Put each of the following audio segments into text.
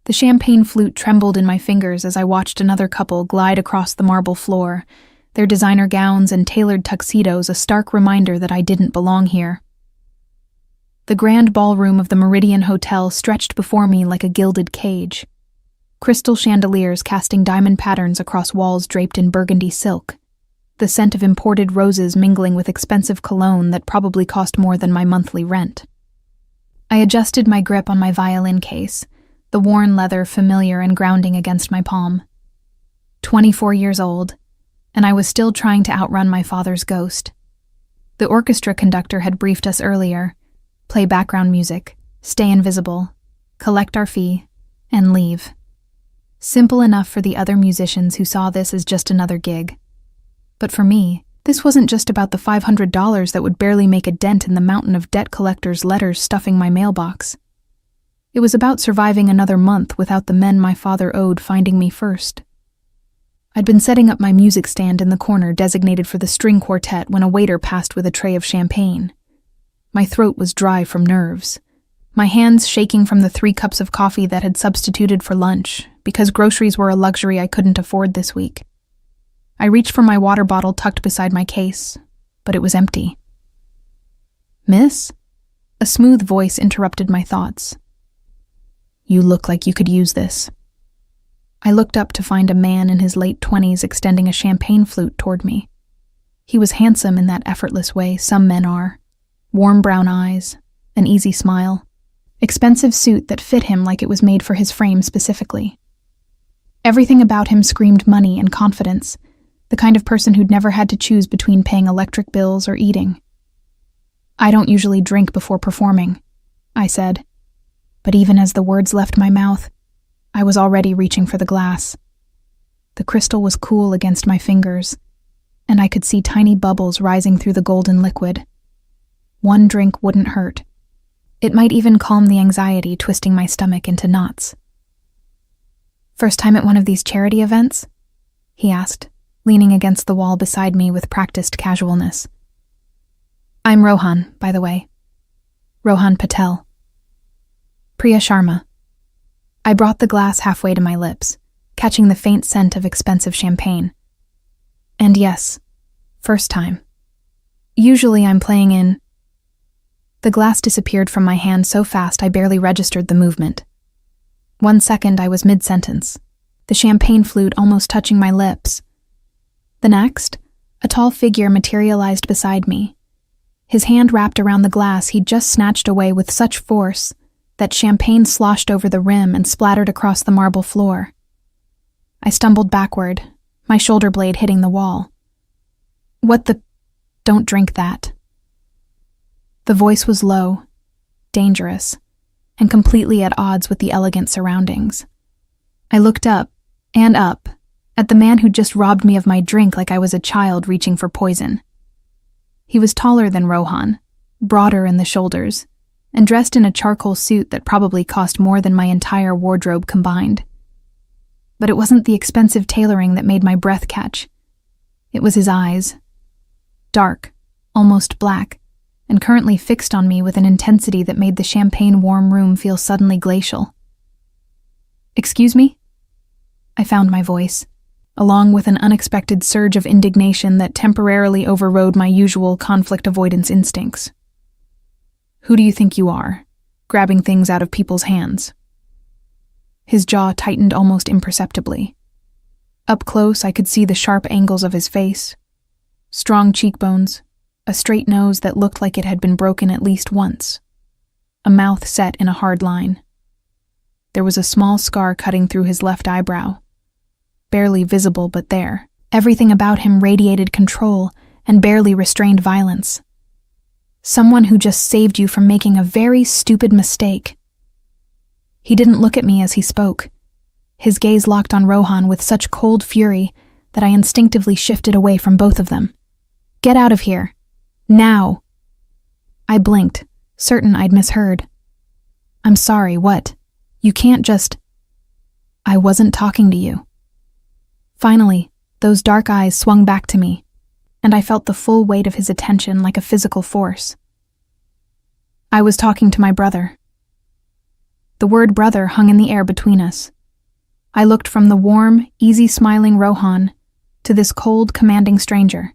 The champagne flute trembled in my fingers as I watched another couple glide across the marble floor, their designer gowns and tailored tuxedos a stark reminder that I didn't belong here. The grand ballroom of the Meridian Hotel stretched before me like a gilded cage, crystal chandeliers casting diamond patterns across walls draped in burgundy silk, the scent of imported roses mingling with expensive cologne that probably cost more than my monthly rent. I adjusted my grip on my violin case, the worn leather familiar and grounding against my palm. 24 years old, and I was still trying to outrun my father's ghost. The orchestra conductor had briefed us earlier: play background music, stay invisible, collect our fee, and leave. Simple enough for the other musicians who saw this as just another gig. But for me, this wasn't just about the $500 that would barely make a dent in the mountain of debt collectors' letters stuffing my mailbox. It was about surviving another month without the men my father owed finding me first. I'd been setting up my music stand in the corner designated for the string quartet when a waiter passed with a tray of champagne. My throat was dry from nerves, my hands shaking from the 3 cups of coffee that had substituted for lunch, because groceries were a luxury I couldn't afford this week. I reached for my water bottle tucked beside my case, but it was empty. "Miss?" A smooth voice interrupted my thoughts. "You look like you could use this." I looked up to find a man in his late 20s extending a champagne flute toward me. He was handsome in that effortless way some men are. Warm brown eyes, an easy smile, expensive suit that fit him like it was made for his frame specifically. Everything about him screamed money and confidence, the kind of person who'd never had to choose between paying electric bills or eating. "I don't usually drink before performing," I said, but even as the words left my mouth, I was already reaching for the glass. The crystal was cool against my fingers, and I could see tiny bubbles rising through the golden liquid. One drink wouldn't hurt. It might even calm the anxiety twisting my stomach into knots. "First time at one of these charity events?" he asked, leaning against the wall beside me with practiced casualness. "I'm Rohan, by the way. Rohan Patel." "Priya Sharma." I brought the glass halfway to my lips, catching the faint scent of expensive champagne. "And yes, first time. Usually I'm playing in..." The glass disappeared from my hand so fast I barely registered the movement. 1 second I was mid-sentence, the champagne flute almost touching my lips. The next, a tall figure materialized beside me. His hand wrapped around the glass he'd just snatched away with such force that champagne sloshed over the rim and splattered across the marble floor. I stumbled backward, my shoulder blade hitting the wall. "What the... Don't drink that." The voice was low, dangerous, and completely at odds with the elegant surroundings. I looked up, and up, at the man who'd just robbed me of my drink like I was a child reaching for poison. He was taller than Rohan, broader in the shoulders, and dressed in a charcoal suit that probably cost more than my entire wardrobe combined. But it wasn't the expensive tailoring that made my breath catch. It was his eyes. Dark, almost black, and currently fixed on me with an intensity that made the champagne-warm room feel suddenly glacial. "Excuse me?" I found my voice, along with an unexpected surge of indignation that temporarily overrode my usual conflict avoidance instincts. "Who do you think you are, grabbing things out of people's hands?" His jaw tightened almost imperceptibly. Up close, I could see the sharp angles of his face. Strong cheekbones, a straight nose that looked like it had been broken at least once, a mouth set in a hard line. There was a small scar cutting through his left eyebrow. Barely visible, but there. Everything about him radiated control and barely restrained violence. Someone who just saved you from making a very stupid mistake. He didn't look at me as he spoke. His gaze locked on Rohan with such cold fury that I instinctively shifted away from both of them. "Get out of here. Now!" I blinked, certain I'd misheard. "I'm sorry, what? You can't just..." "I wasn't talking to you." Finally, those dark eyes swung back to me, and I felt the full weight of his attention like a physical force. "I was talking to my brother." The word brother hung in the air between us. I looked from the warm, easy-smiling Rohan to this cold, commanding stranger,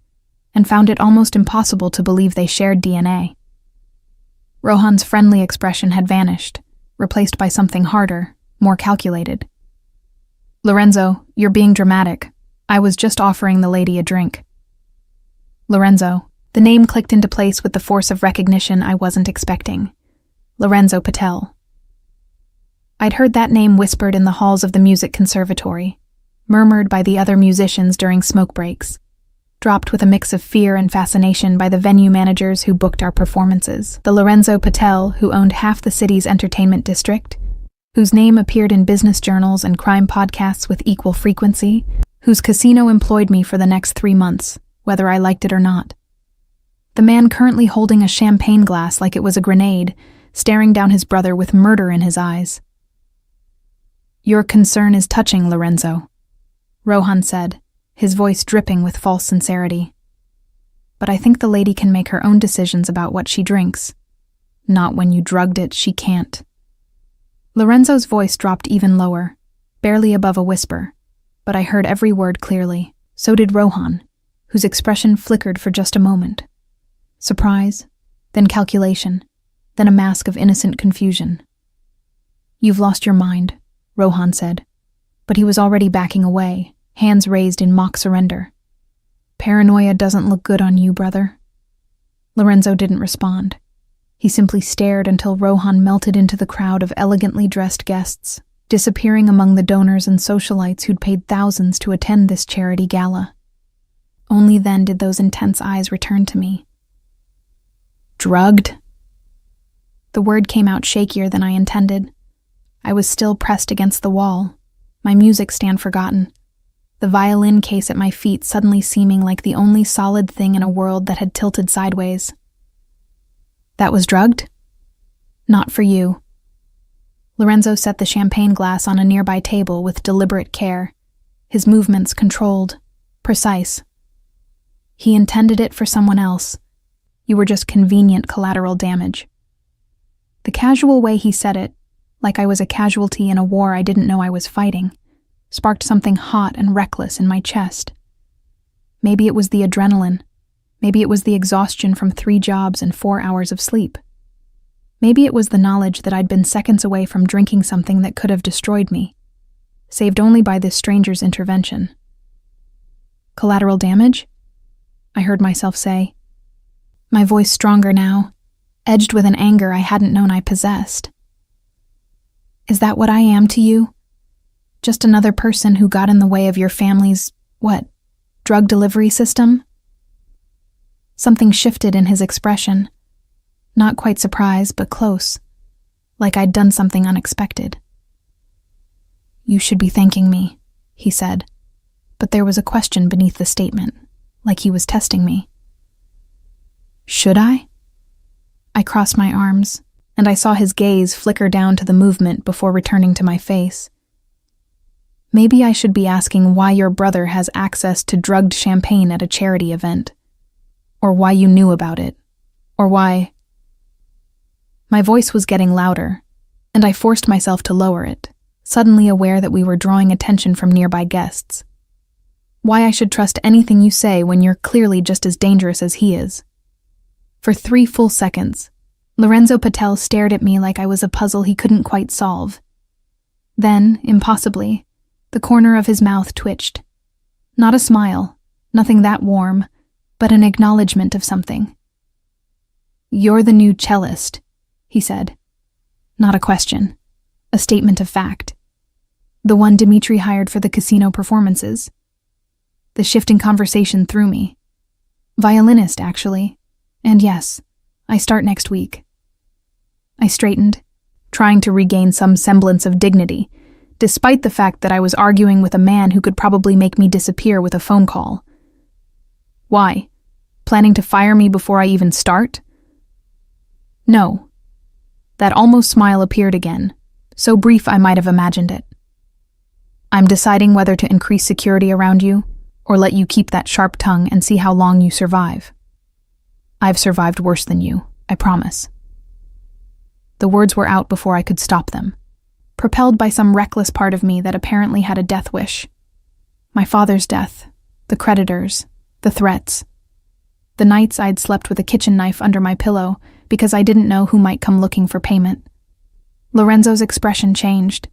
and found it almost impossible to believe they shared DNA. Rohan's friendly expression had vanished, replaced by something harder, more calculated. "Lorenzo, you're being dramatic. I was just offering the lady a drink." Lorenzo. The name clicked into place with the force of recognition I wasn't expecting. Lorenzo Patel. I'd heard that name whispered in the halls of the music conservatory, murmured by the other musicians during smoke breaks, dropped with a mix of fear and fascination by the venue managers who booked our performances. The Lorenzo Patel who owned half the city's entertainment district, whose name appeared in business journals and crime podcasts with equal frequency, whose casino employed me for the next 3 months, whether I liked it or not. The man currently holding a champagne glass like it was a grenade, staring down his brother with murder in his eyes. "Your concern is touching, Lorenzo," Rohan said, his voice dripping with false sincerity. "But I think the lady can make her own decisions about what she drinks. Not when you drugged it, she can't." Lorenzo's voice dropped even lower, barely above a whisper, but I heard every word clearly. So did Rohan, whose expression flickered for just a moment. Surprise, then calculation, then a mask of innocent confusion. "You've lost your mind," Rohan said, but he was already backing away, hands raised in mock surrender. "Paranoia doesn't look good on you, brother." Lorenzo didn't respond. He simply stared until Rohan melted into the crowd of elegantly dressed guests, disappearing among the donors and socialites who'd paid thousands to attend this charity gala. Only then did those intense eyes return to me. "Drugged?" The word came out shakier than I intended. I was still pressed against the wall, my music stand forgotten, the violin case at my feet suddenly seeming like the only solid thing in a world that had tilted sideways. "That was drugged?" "Not for you." Lorenzo set the champagne glass on a nearby table with deliberate care, his movements controlled, precise. "He intended it for someone else. You were just convenient collateral damage." The casual way he said it, like I was a casualty in a war I didn't know I was fighting, sparked something hot and reckless in my chest. Maybe it was the adrenaline. Maybe it was the exhaustion from 3 jobs and 4 hours of sleep. Maybe it was the knowledge that I'd been seconds away from drinking something that could have destroyed me, saved only by this stranger's intervention. "Collateral damage?" I heard myself say, my voice stronger now, edged with an anger I hadn't known I possessed. "Is that what I am to you? Just another person who got in the way of your family's, drug delivery system?" Something shifted in his expression. Not quite surprise, but close, like I'd done something unexpected. "You should be thanking me," he said, but there was a question beneath the statement, like he was testing me. "Should I?" I crossed my arms, and I saw his gaze flicker down to the movement before returning to my face. "Maybe I should be asking why your brother has access to drugged champagne at a charity event, or why you knew about it, or why—" My voice was getting louder, and I forced myself to lower it, suddenly aware that we were drawing attention from nearby guests. "Why I should trust anything you say when you're clearly just as dangerous as he is." For 3 full seconds, Lorenzo Patel stared at me like I was a puzzle he couldn't quite solve. Then, impossibly, the corner of his mouth twitched. Not a smile, nothing that warm, but an acknowledgement of something. "You're the new cellist," he said. Not a question, a statement of fact. The one Dimitri hired for the casino performances. The shift in conversation threw me. Violinist, actually. And yes, I start next week. I straightened, trying to regain some semblance of dignity, despite the fact that I was arguing with a man who could probably make me disappear with a phone call. "Why? Planning to fire me before I even start?" "No." That almost smile appeared again, so brief I might have imagined it. "I'm deciding whether to increase security around you, or let you keep that sharp tongue and see how long you survive. I've survived worse than you, I promise." The words were out before I could stop them, propelled by some reckless part of me that apparently had a death wish. My father's death, the creditors, the threats. The nights I'd slept with a kitchen knife under my pillow because I didn't know who might come looking for payment. Lorenzo's expression changed,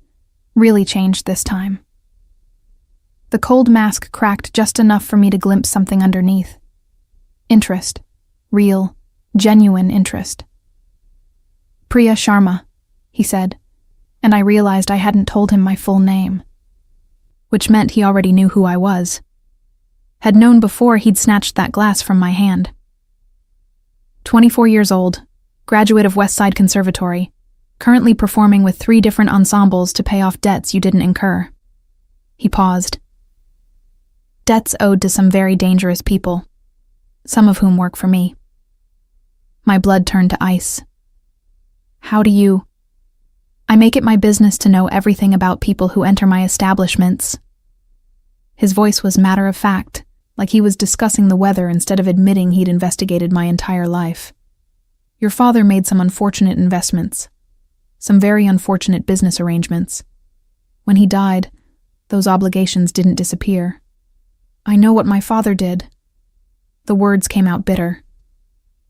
really changed this time. The cold mask cracked just enough for me to glimpse something underneath. Interest. Real, genuine interest. "Priya Sharma," he said, and I realized I hadn't told him my full name, which meant he already knew who I was. Had known before he'd snatched that glass from my hand. 24 years old, graduate of Westside Conservatory, currently performing with 3 different ensembles to pay off debts you didn't incur. He paused. Debts owed to some very dangerous people, some of whom work for me. My blood turned to ice. "How do you—" "I make it my business to know everything about people who enter my establishments." His voice was matter of fact, like he was discussing the weather instead of admitting he'd investigated my entire life. "Your father made some unfortunate investments, some very unfortunate business arrangements. When he died, those obligations didn't disappear. I know what my father did." The words came out bitter.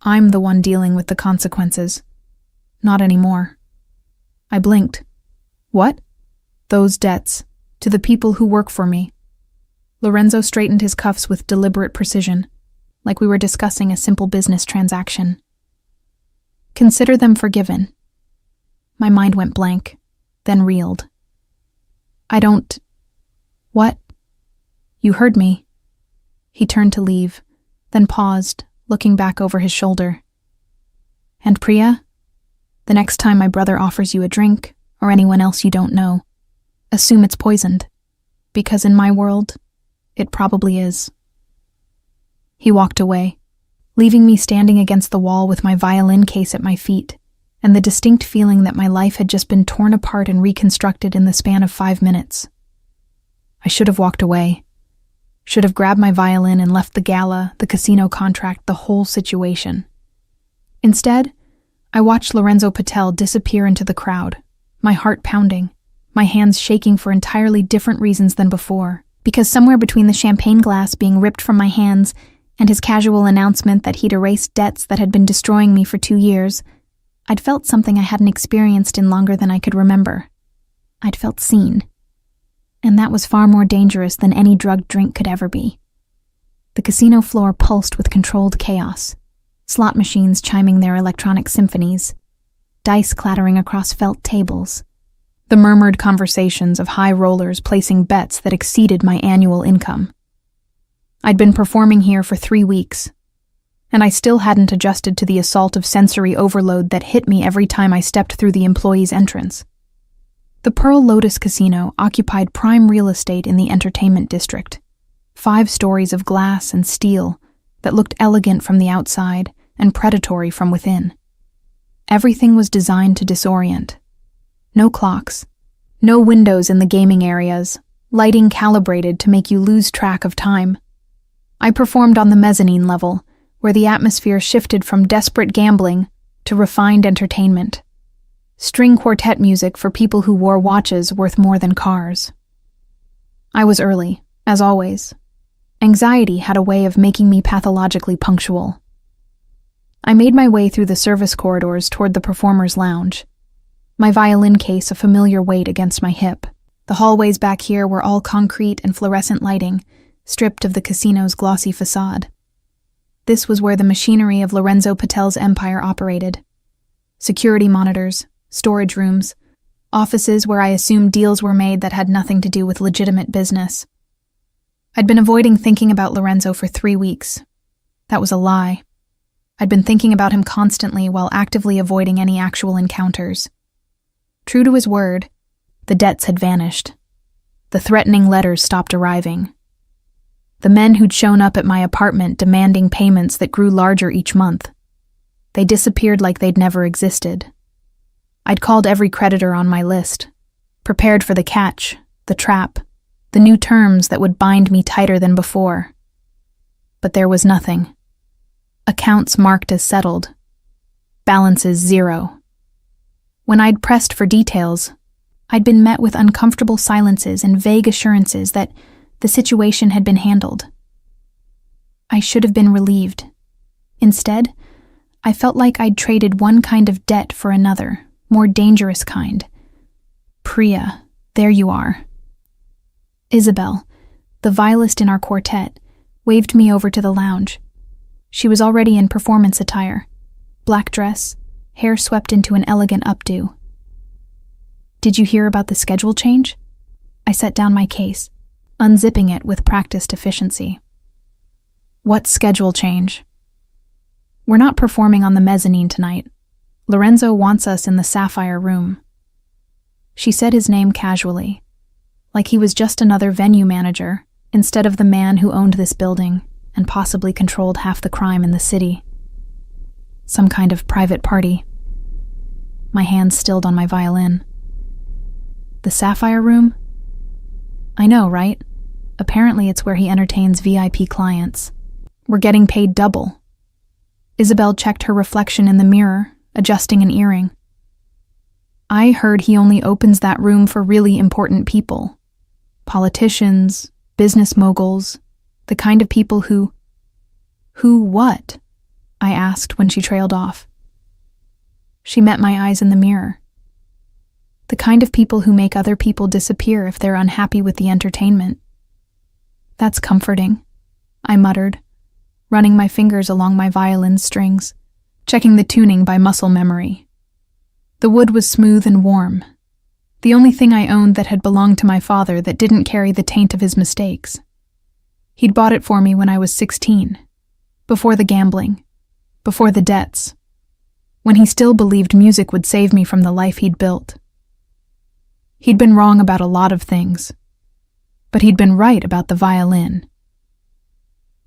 "I'm the one dealing with the consequences. Not anymore." I blinked. "What?" "Those debts, to the people who work for me." Lorenzo straightened his cuffs with deliberate precision, like we were discussing a simple business transaction. "Consider them forgiven." My mind went blank, then reeled. "I don't—" "What?" "You heard me." He turned to leave, then paused, looking back over his shoulder. "And Priya? The next time my brother offers you a drink, or anyone else you don't know, assume it's poisoned, because in my world, it probably is." He walked away, leaving me standing against the wall with my violin case at my feet, and the distinct feeling that my life had just been torn apart and reconstructed in the span of 5 minutes. I should have walked away. Should have grabbed my violin and left the gala, the casino contract, the whole situation. Instead, I watched Lorenzo Patel disappear into the crowd, my heart pounding, my hands shaking for entirely different reasons than before, because somewhere between the champagne glass being ripped from my hands and his casual announcement that he'd erased debts that had been destroying me for 2 years, I'd felt something I hadn't experienced in longer than I could remember. I'd felt seen. And that was far more dangerous than any drugged drink could ever be. The casino floor pulsed with controlled chaos, slot machines chiming their electronic symphonies, dice clattering across felt tables, the murmured conversations of high rollers placing bets that exceeded my annual income. I'd been performing here for 3 weeks, and I still hadn't adjusted to the assault of sensory overload that hit me every time I stepped through the employee's entrance. The Pearl Lotus Casino occupied prime real estate in the entertainment district, 5 stories of glass and steel that looked elegant from the outside and predatory from within. Everything was designed to disorient. No clocks, no windows in the gaming areas, lighting calibrated to make you lose track of time. I performed on the mezzanine level, where the atmosphere shifted from desperate gambling to refined entertainment. String quartet music for people who wore watches worth more than cars. I was early, as always. Anxiety had a way of making me pathologically punctual. I made my way through the service corridors toward the performer's lounge, my violin case a familiar weight against my hip. The hallways back here were all concrete and fluorescent lighting, stripped of the casino's glossy facade. This was where the machinery of Lorenzo Patel's empire operated. Security monitors, storage rooms, offices where I assumed deals were made that had nothing to do with legitimate business. I'd been avoiding thinking about Lorenzo for 3 weeks. That was a lie. I'd been thinking about him constantly while actively avoiding any actual encounters. True to his word, the debts had vanished. The threatening letters stopped arriving. The men who'd shown up at my apartment demanding payments that grew larger each month. They disappeared like they'd never existed. I'd called every creditor on my list, prepared for the catch, the trap, the new terms that would bind me tighter than before. But there was nothing. Accounts marked as settled. Balances 0. When I'd pressed for details, I'd been met with uncomfortable silences and vague assurances that the situation had been handled. I should have been relieved. Instead, I felt like I'd traded one kind of debt for another, more dangerous kind. Priya, there you are. Isabel, the violist in our quartet, waved me over to the lounge. She was already in performance attire, black dress, hair swept into an elegant updo. Did you hear about the schedule change? I set down my case, unzipping it with practiced efficiency. What schedule change? We're not performing on the mezzanine tonight. Lorenzo wants us in the Sapphire Room. She said his name casually, like he was just another venue manager, instead of the man who owned this building and possibly controlled half the crime in the city. Some kind of private party. My hands stilled on my violin. The Sapphire Room? I know, right? Apparently it's where he entertains VIP clients. We're getting paid double. Isabel checked her reflection in the mirror, adjusting an earring. I heard he only opens that room for really important people. Politicians, business moguls, the kind of people who... Who what? I asked when she trailed off. She met my eyes in the mirror. The kind of people who make other people disappear if they're unhappy with the entertainment. That's comforting, I muttered, running my fingers along my violin strings, checking the tuning by muscle memory. The wood was smooth and warm, the only thing I owned that had belonged to my father that didn't carry the taint of his mistakes. He'd bought it for me when I was 16, before the gambling, before the debts, when he still believed music would save me from the life he'd built. He'd been wrong about a lot of things, but he'd been right about the violin.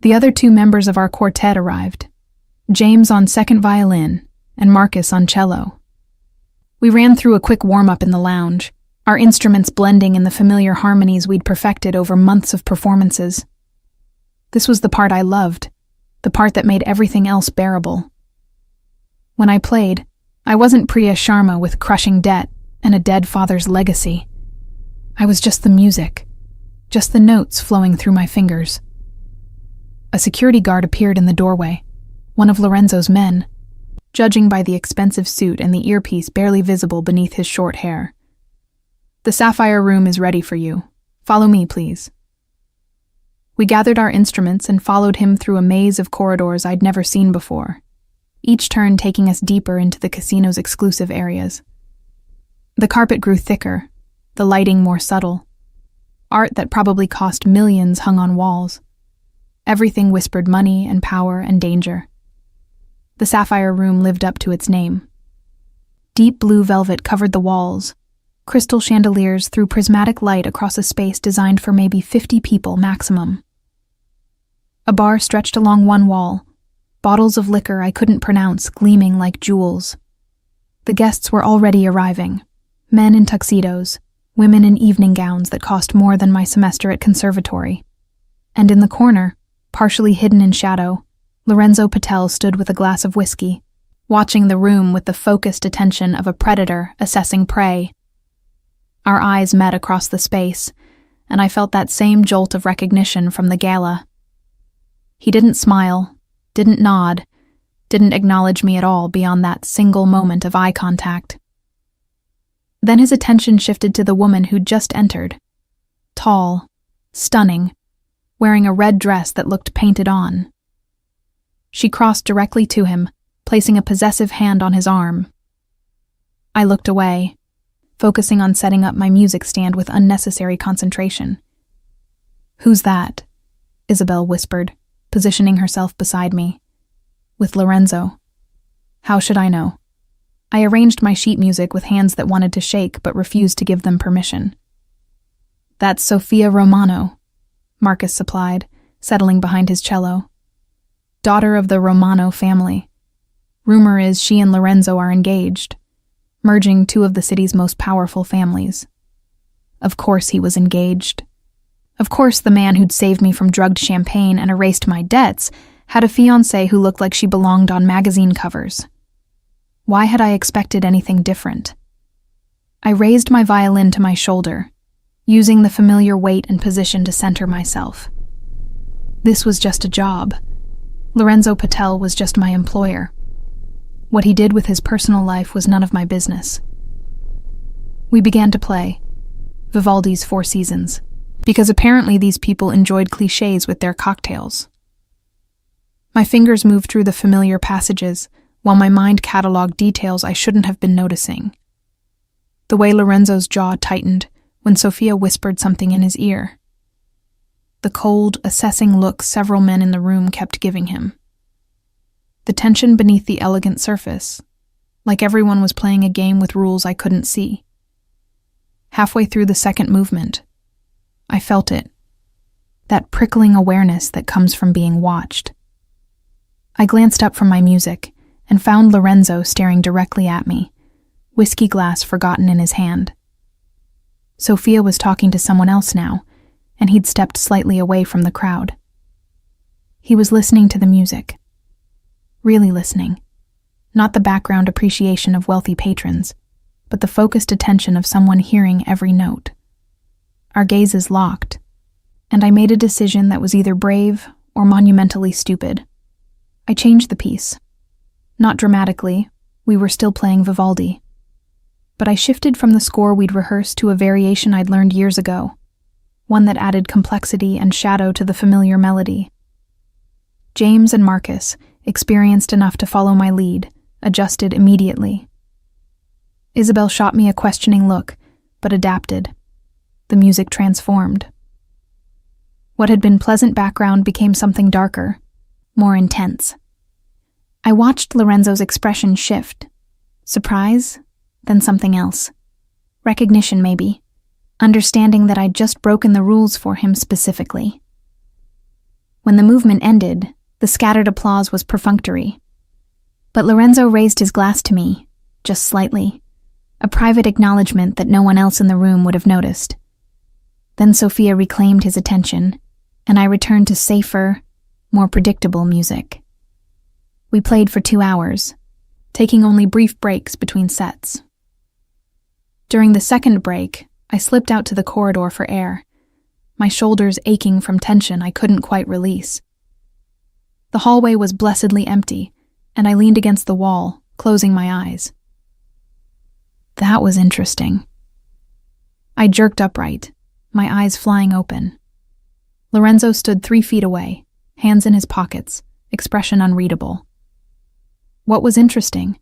The other two members of our quartet arrived, James on second violin and Marcus on cello. We ran through a quick warm-up in the lounge, our instruments blending in the familiar harmonies we'd perfected over months of performances. This was the part I loved, the part that made everything else bearable. When I played, I wasn't Priya Sharma with crushing debt and a dead father's legacy. I was just the music, just the notes flowing through my fingers. A security guard appeared in the doorway, one of Lorenzo's men, judging by the expensive suit and the earpiece barely visible beneath his short hair. The Sapphire Room is ready for you. Follow me, please. We gathered our instruments and followed him through a maze of corridors I'd never seen before, each turn taking us deeper into the casino's exclusive areas. The carpet grew thicker, the lighting more subtle. Art that probably cost millions hung on walls. Everything whispered money and power and danger. The Sapphire Room lived up to its name. Deep blue velvet covered the walls. Crystal chandeliers threw prismatic light across a space designed for maybe 50 people maximum. A bar stretched along one wall, bottles of liquor I couldn't pronounce gleaming like jewels. The guests were already arriving, men in tuxedos, women in evening gowns that cost more than my semester at conservatory. And in the corner, partially hidden in shadow, Lorenzo Patel stood with a glass of whiskey, watching the room with the focused attention of a predator assessing prey. Our eyes met across the space, and I felt that same jolt of recognition from the gala. He didn't smile, didn't nod, didn't acknowledge me at all beyond that single moment of eye contact. Then his attention shifted to the woman who'd just entered. Tall, stunning, wearing a red dress that looked painted on. She crossed directly to him, placing a possessive hand on his arm. I looked away, focusing on setting up my music stand with unnecessary concentration. "Who's that?" Isabel whispered, positioning herself beside me. "With Lorenzo." How should I know? I arranged my sheet music with hands that wanted to shake but refused to give them permission. "That's Sophia Romano," Marcus supplied, settling behind his cello. "Daughter of the Romano family. Rumor is she and Lorenzo are engaged, merging two of the city's most powerful families." Of course he was engaged. Of course the man who'd saved me from drugged champagne and erased my debts had a fiancée who looked like she belonged on magazine covers. Why had I expected anything different? I raised my violin to my shoulder, using the familiar weight and position to center myself. This was just a job. Lorenzo Patel was just my employer. What he did with his personal life was none of my business. We began to play Vivaldi's Four Seasons, because apparently these people enjoyed cliches with their cocktails. My fingers moved through the familiar passages, while my mind cataloged details I shouldn't have been noticing. The way Lorenzo's jaw tightened when Sophia whispered something in his ear. The cold, assessing look several men in the room kept giving him. The tension beneath the elegant surface, like everyone was playing a game with rules I couldn't see. Halfway through the second movement, I felt it, that prickling awareness that comes from being watched. I glanced up from my music and found Lorenzo staring directly at me, whiskey glass forgotten in his hand. Sophia was talking to someone else now, and he'd stepped slightly away from the crowd. He was listening to the music. Really listening. Not the background appreciation of wealthy patrons, but the focused attention of someone hearing every note. Our gazes locked, and I made a decision that was either brave or monumentally stupid. I changed the piece. Not dramatically, we were still playing Vivaldi. But I shifted from the score we'd rehearsed to a variation I'd learned years ago, one that added complexity and shadow to the familiar melody. James and Marcus, experienced enough to follow my lead, adjusted immediately. Isabel shot me a questioning look, but adapted. The music transformed. What had been pleasant background became something darker, more intense. I watched Lorenzo's expression shift. Surprise, then something else. Recognition, maybe. Understanding that I'd just broken the rules for him specifically. When the movement ended, the scattered applause was perfunctory. But Lorenzo raised his glass to me, just slightly, a private acknowledgement that no one else in the room would have noticed. Then Sophia reclaimed his attention, and I returned to safer, more predictable music. We played for 2 hours, taking only brief breaks between sets. During the second break, I slipped out to the corridor for air, my shoulders aching from tension I couldn't quite release. The hallway was blessedly empty, and I leaned against the wall, closing my eyes. That was interesting. I jerked upright, my eyes flying open. Lorenzo stood 3 feet away, hands in his pockets, expression unreadable. What was interesting?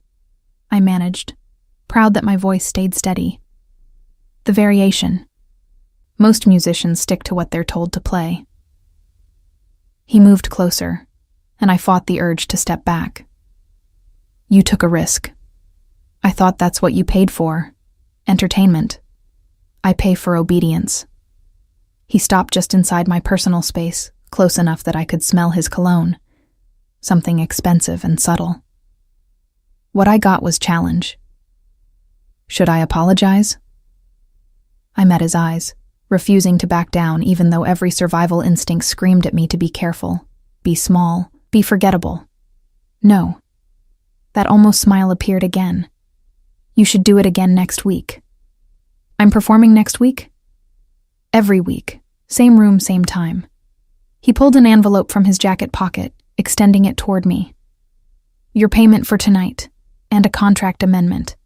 I managed, proud that my voice stayed steady. The variation. Most musicians stick to what they're told to play. He moved closer, and I fought the urge to step back. You took a risk. I thought that's what you paid for. Entertainment. I pay for obedience. He stopped just inside my personal space, close enough that I could smell his cologne. Something expensive and subtle. What I got was challenge. Should I apologize? I met his eyes, refusing to back down even though every survival instinct screamed at me to be careful, be small, be forgettable. No. That almost smile appeared again. You should do it again next week. I'm performing next week? Every week. Same room, same time. He pulled an envelope from his jacket pocket, extending it toward me. Your payment for tonight, and a contract amendment.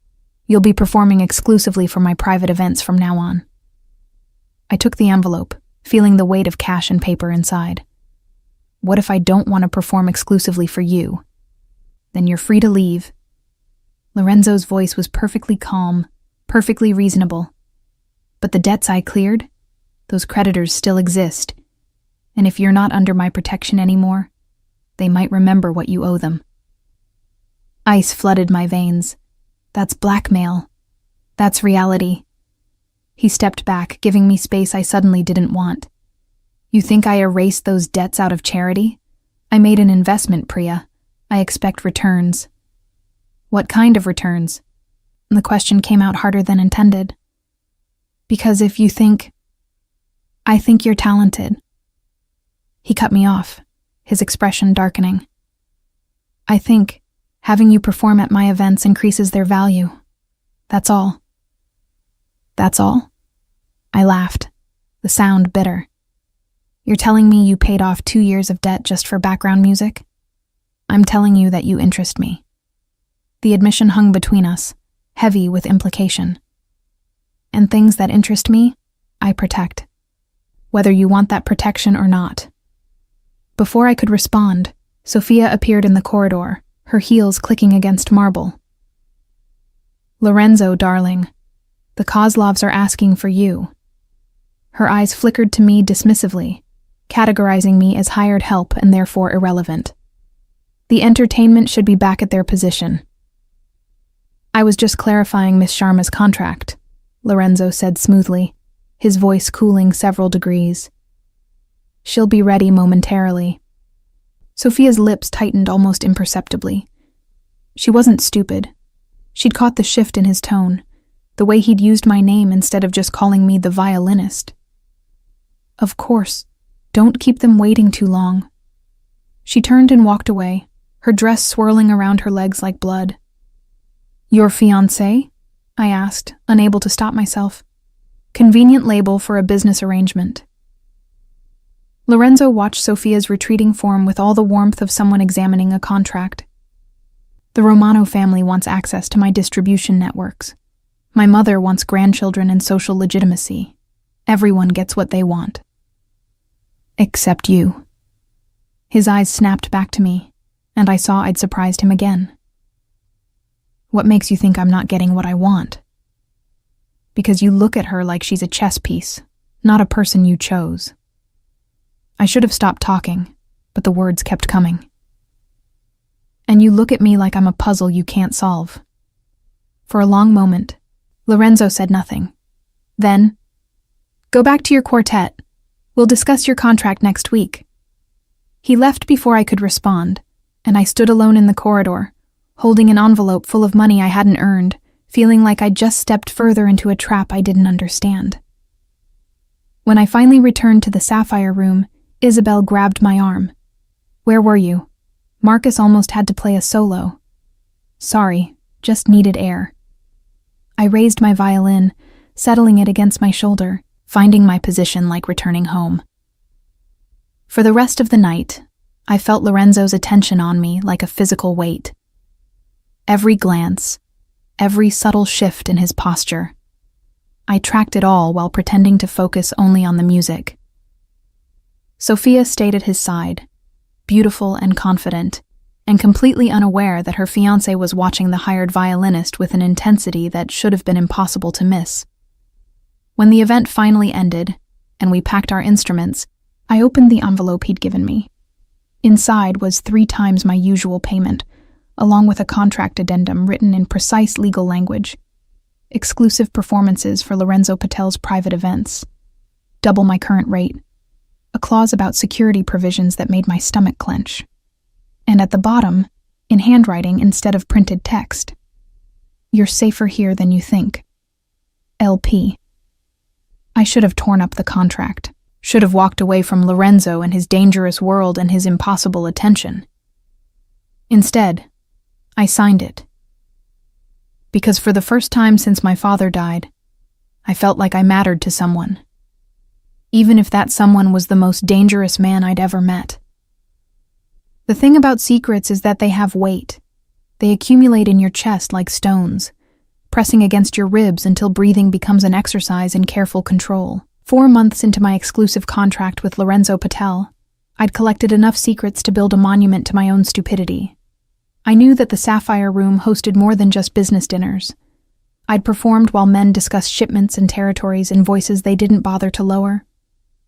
You'll be performing exclusively for my private events from now on. I took the envelope, feeling the weight of cash and paper inside. What if I don't want to perform exclusively for you? Then you're free to leave. Lorenzo's voice was perfectly calm, perfectly reasonable. But the debts I cleared, those creditors still exist. And if you're not under my protection anymore, they might remember what you owe them. Ice flooded my veins. That's blackmail. That's reality. He stepped back, giving me space I suddenly didn't want. You think I erased those debts out of charity? I made an investment, Priya. I expect returns. What kind of returns? The question came out harder than intended. Because if you think... I think you're talented. He cut me off, his expression darkening. I think having you perform at my events increases their value. That's all. That's all? I laughed, the sound bitter. You're telling me you paid off 2 years of debt just for background music? I'm telling you that you interest me. The admission hung between us, heavy with implication. And things that interest me, I protect, whether you want that protection or not. Before I could respond, Sophia appeared in the corridor, her heels clicking against marble. Lorenzo, darling, the Kozlovs are asking for you. Her eyes flickered to me dismissively, categorizing me as hired help and therefore irrelevant. The entertainment should be back at their position. I was just clarifying Miss Sharma's contract, Lorenzo said smoothly, his voice cooling several degrees. She'll be ready momentarily. Sophia's lips tightened almost imperceptibly. She wasn't stupid. She'd caught the shift in his tone, the way he'd used my name instead of just calling me the violinist. Of course, don't keep them waiting too long. She turned and walked away, her dress swirling around her legs like blood. Your fiancé? I asked, unable to stop myself. Convenient label for a business arrangement. Lorenzo watched Sophia's retreating form with all the warmth of someone examining a contract. The Romano family wants access to my distribution networks. My mother wants grandchildren and social legitimacy. Everyone gets what they want. Except you. His eyes snapped back to me, and I saw I'd surprised him again. What makes you think I'm not getting what I want? Because you look at her like she's a chess piece, not a person you chose. I should have stopped talking, but the words kept coming. And you look at me like I'm a puzzle you can't solve. For a long moment, Lorenzo said nothing. Then, go back to your quartet. We'll discuss your contract next week. He left before I could respond, and I stood alone in the corridor, holding an envelope full of money I hadn't earned, feeling like I'd just stepped further into a trap I didn't understand. When I finally returned to the Sapphire room, Isabel grabbed my arm. Where were you? Marcus almost had to play a solo. Sorry, just needed air. I raised my violin, settling it against my shoulder, finding my position like returning home. For the rest of the night, I felt Lorenzo's attention on me like a physical weight. Every glance, every subtle shift in his posture. I tracked it all while pretending to focus only on the music. Sophia stayed at his side, beautiful and confident, and completely unaware that her fiancé was watching the hired violinist with an intensity that should have been impossible to miss. When the event finally ended, and we packed our instruments, I opened the envelope he'd given me. Inside was 3 times my usual payment, along with a contract addendum written in precise legal language. Exclusive performances for Lorenzo Patel's private events. Double my current rate. A clause about security provisions that made my stomach clench. And at the bottom, in handwriting instead of printed text, you're safer here than you think. LP. I should have torn up the contract, should have walked away from Lorenzo and his dangerous world and his impossible attention. Instead, I signed it. Because for the first time since my father died, I felt like I mattered to someone. Even if that someone was the most dangerous man I'd ever met. The thing about secrets is that they have weight. They accumulate in your chest like stones, pressing against your ribs until breathing becomes an exercise in careful control. 4 months into my exclusive contract with Lorenzo Patel, I'd collected enough secrets to build a monument to my own stupidity. I knew that the Sapphire Room hosted more than just business dinners. I'd performed while men discussed shipments and territories in voices they didn't bother to lower,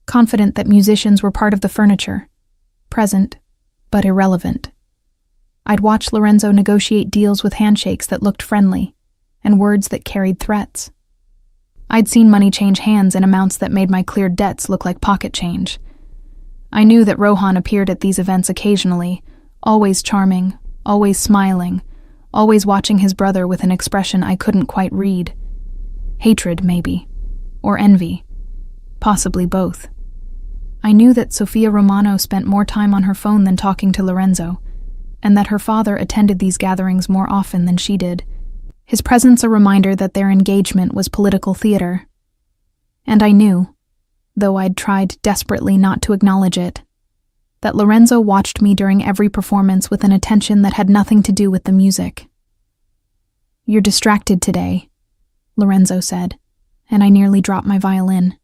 confident that musicians were part of the furniture, present, but irrelevant. I'd watch Lorenzo negotiate deals with handshakes that looked friendly, and words that carried threats. I'd seen money change hands in amounts that made my cleared debts look like pocket change. I knew that Rohan appeared at these events occasionally, always charming, always smiling, always watching his brother with an expression I couldn't quite read. Hatred, maybe. Or envy. Possibly both. I knew that Sophia Romano spent more time on her phone than talking to Lorenzo, and that her father attended these gatherings more often than she did, his presence a reminder that their engagement was political theater. And I knew, though I'd tried desperately not to acknowledge it, that Lorenzo watched me during every performance with an attention that had nothing to do with the music. "You're distracted today," Lorenzo said, and I nearly dropped my violin.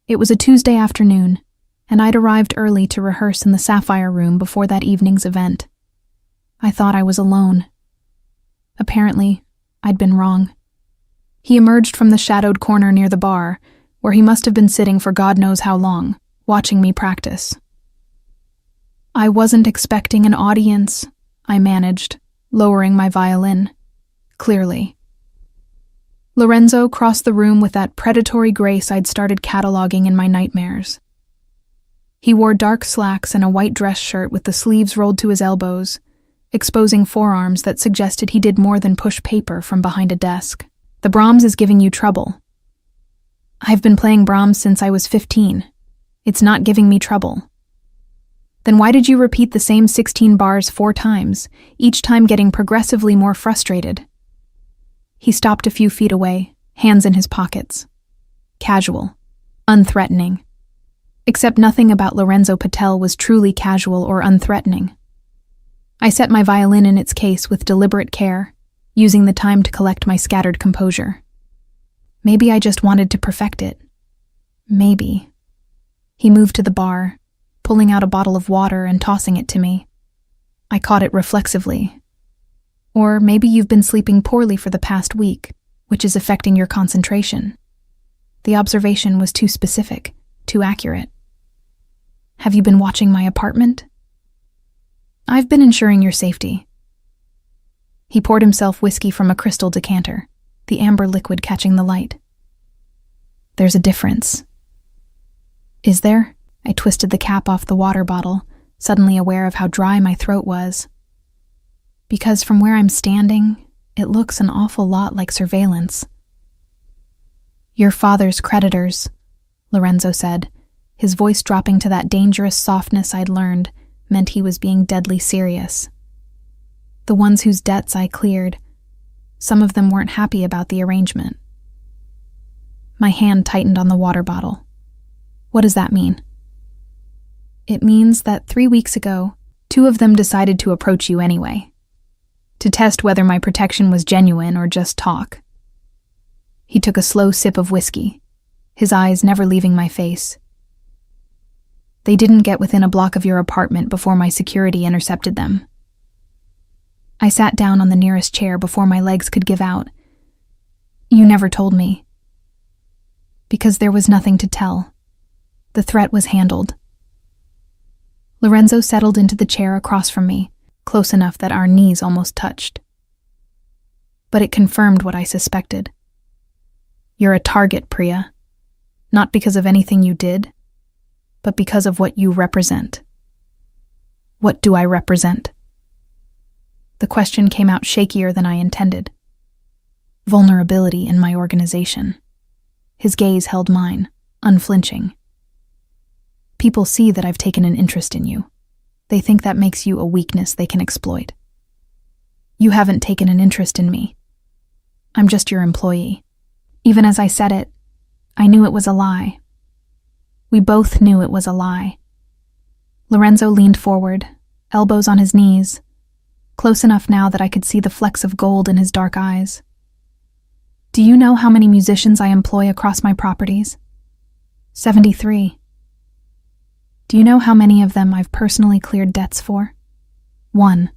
It was a Tuesday afternoon, and I'd arrived early to rehearse in the Sapphire Room before that evening's event. I thought I was alone. Apparently, I'd been wrong. He emerged from the shadowed corner near the bar, where he must have been sitting for God knows how long, watching me practice. "I wasn't expecting an audience," I managed, lowering my violin. Clearly. Lorenzo crossed the room with that predatory grace I'd started cataloging in my nightmares. He wore dark slacks and a white dress shirt with the sleeves rolled to his elbows, exposing forearms that suggested he did more than push paper from behind a desk. "The Brahms is giving you trouble." "I've been playing Brahms since I was 15. It's not giving me trouble." "Then why did you repeat the same 16 bars 4 times, each time getting progressively more frustrated?" He stopped a few feet away, hands in his pockets. Casual. Unthreatening. Except nothing about Lorenzo Patel was truly casual or unthreatening. I set my violin in its case with deliberate care, using the time to collect my scattered composure. Maybe I just wanted to perfect it. Maybe. He moved to the bar, pulling out a bottle of water and tossing it to me. I caught it reflexively. "Or maybe you've been sleeping poorly for the past week, which is affecting your concentration." The observation was too specific, too accurate. "Have you been watching my apartment?" "I've been ensuring your safety." He poured himself whiskey from a crystal decanter, the amber liquid catching the light. "There's a difference." "Is there?" I twisted the cap off the water bottle, suddenly aware of how dry my throat was. "Because from where I'm standing, it looks an awful lot like surveillance." "Your father's creditors," Lorenzo said, his voice dropping to that dangerous softness I'd learned meant he was being deadly serious. "The ones whose debts I cleared. Some of them weren't happy about the arrangement." My hand tightened on the water bottle. "What does that mean?" "It means that 3 weeks ago, 2 of them decided to approach you anyway, to test whether my protection was genuine or just talk." He took a slow sip of whiskey, his eyes never leaving my face. "They didn't get within a block of your apartment before my security intercepted them." I sat down on the nearest chair before my legs could give out. "You never told me." "Because there was nothing to tell. The threat was handled." Lorenzo settled into the chair across from me, close enough that our knees almost touched. "But it confirmed what I suspected. You're a target, Priya. Not because of anything you did, but because of what you represent." "What do I represent?" The question came out shakier than I intended. "Vulnerability in my organization." His gaze held mine, unflinching. "People see that I've taken an interest in you. They think that makes you a weakness they can exploit. You haven't taken an interest in me. I'm just your employee." Even as I said it, I knew it was a lie. We both knew it was a lie. Lorenzo leaned forward, elbows on his knees, close enough now that I could see the flecks of gold in his dark eyes. "Do you know how many musicians I employ across my properties?" 73. "Do you know how many of them I've personally cleared debts for?" 1.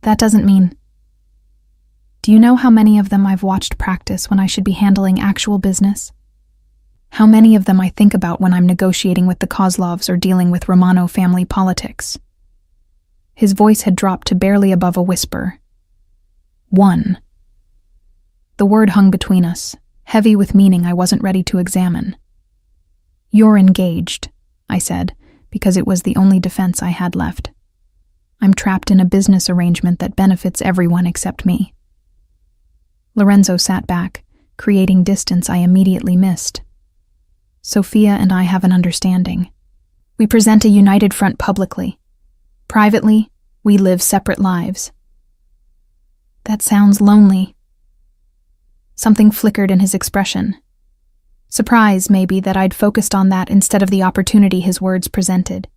"That doesn't mean..." "Do you know how many of them I've watched practice when I should be handling actual business? How many of them I think about when I'm negotiating with the Kozlovs or dealing with Romano family politics?" His voice had dropped to barely above a whisper. 1. The word hung between us, heavy with meaning I wasn't ready to examine. "You're engaged," I said, because it was the only defense I had left. "I'm trapped in a business arrangement that benefits everyone except me." Lorenzo sat back, creating distance I immediately missed. "Sophia and I have an understanding. We present a united front publicly. Privately, we live separate lives." That sounds lonely. Something flickered in his expression. Surprise, maybe, that I'd focused on that instead of the opportunity his words presented.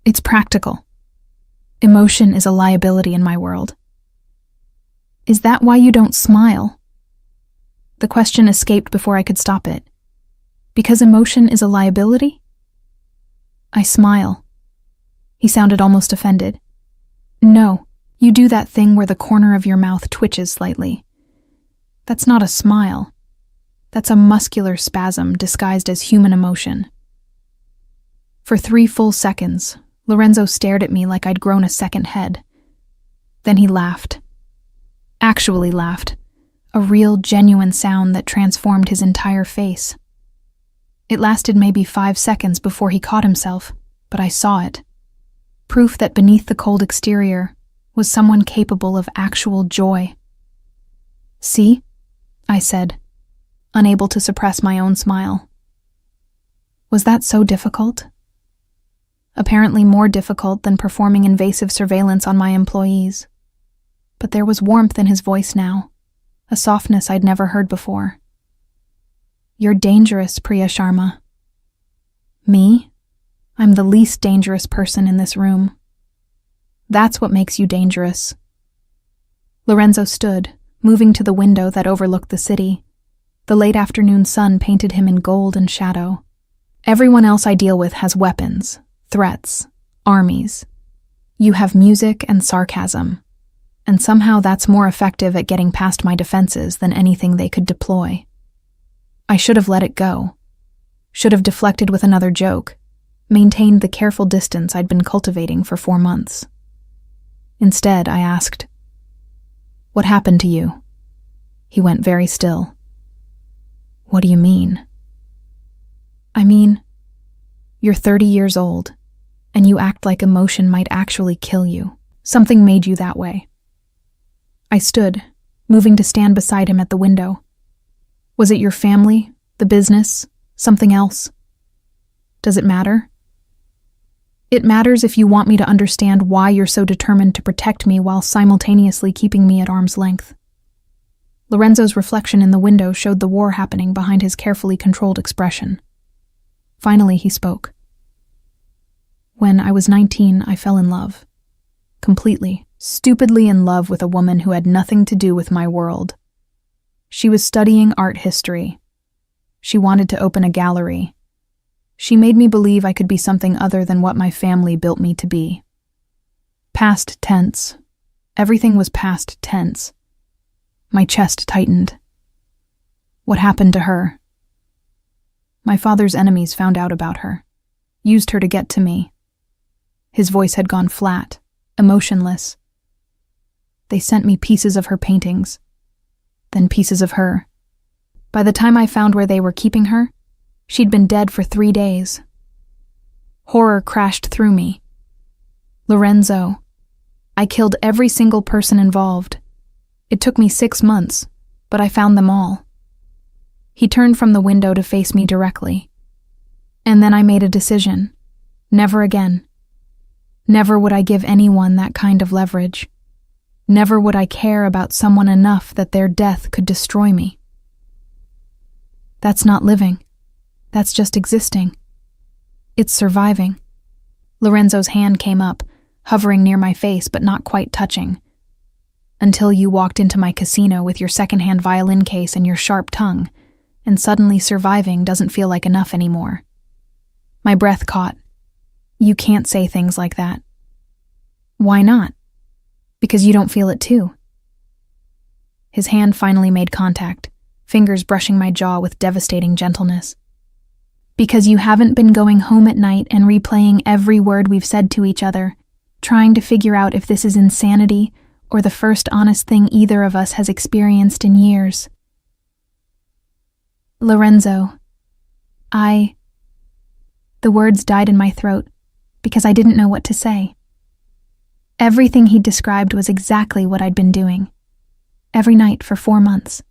It's practical. Emotion is a liability in my world. Is that why you don't smile? The question escaped before I could stop it. Because emotion is a liability? I smile. He sounded almost offended. No, you do that thing where the corner of your mouth twitches slightly. That's not a smile. That's a muscular spasm disguised as human emotion. For 3 full seconds, Lorenzo stared at me like I'd grown a second head. Then he laughed. Actually laughed. A real, genuine sound that transformed his entire face. It lasted maybe 5 seconds before he caught himself, but I saw it. Proof that beneath the cold exterior was someone capable of actual joy. See? I said, unable to suppress my own smile. Was that so difficult? Apparently more difficult than performing invasive surveillance on my employees. But there was warmth in his voice now, a softness I'd never heard before. You're dangerous, Priya Sharma. Me? I'm the least dangerous person in this room. That's what makes you dangerous. Lorenzo stood, moving to the window that overlooked the city. The late afternoon sun painted him in gold and shadow. Everyone else I deal with has weapons, threats, armies. You have music and sarcasm, and somehow that's more effective at getting past my defenses than anything they could deploy. I should have let it go. Should have deflected with another joke, maintained the careful distance I'd been cultivating for 4 months. Instead, I asked, "What happened to you?" He went very still. What do you mean? I mean, you're 30 years old, and you act like emotion might actually kill you. Something made you that way. I stood, moving to stand beside him at the window. Was it your family, the business, something else? Does it matter? It matters if you want me to understand why you're so determined to protect me while simultaneously keeping me at arm's length. Lorenzo's reflection in the window showed the war happening behind his carefully controlled expression. Finally, he spoke. When I was 19, I fell in love. Completely, stupidly in love with a woman who had nothing to do with my world. She was studying art history. She wanted to open a gallery. She made me believe I could be something other than what my family built me to be. Past tense. Everything was past tense. My chest tightened. What happened to her? My father's enemies found out about her, used her to get to me. His voice had gone flat, emotionless. They sent me pieces of her paintings, then pieces of her. By the time I found where they were keeping her, she'd been dead for 3 days. Horror crashed through me. Lorenzo, I killed every single person involved. It took me 6 months, but I found them all. He turned from the window to face me directly. And then I made a decision. Never again. Never would I give anyone that kind of leverage. Never would I care about someone enough that their death could destroy me. That's not living. That's just existing. It's surviving. Lorenzo's hand came up, hovering near my face but not quite touching. Until you walked into my casino with your secondhand violin case and your sharp tongue, and suddenly surviving doesn't feel like enough anymore. My breath caught. You can't say things like that. Why not? Because you don't feel it too. His hand finally made contact, fingers brushing my jaw with devastating gentleness. Because you haven't been going home at night and replaying every word we've said to each other, trying to figure out if this is insanity or the first honest thing either of us has experienced in years. Lorenzo, The words died in my throat because I didn't know what to say. Everything he'd described was exactly what I'd been doing. Every night for 4 months.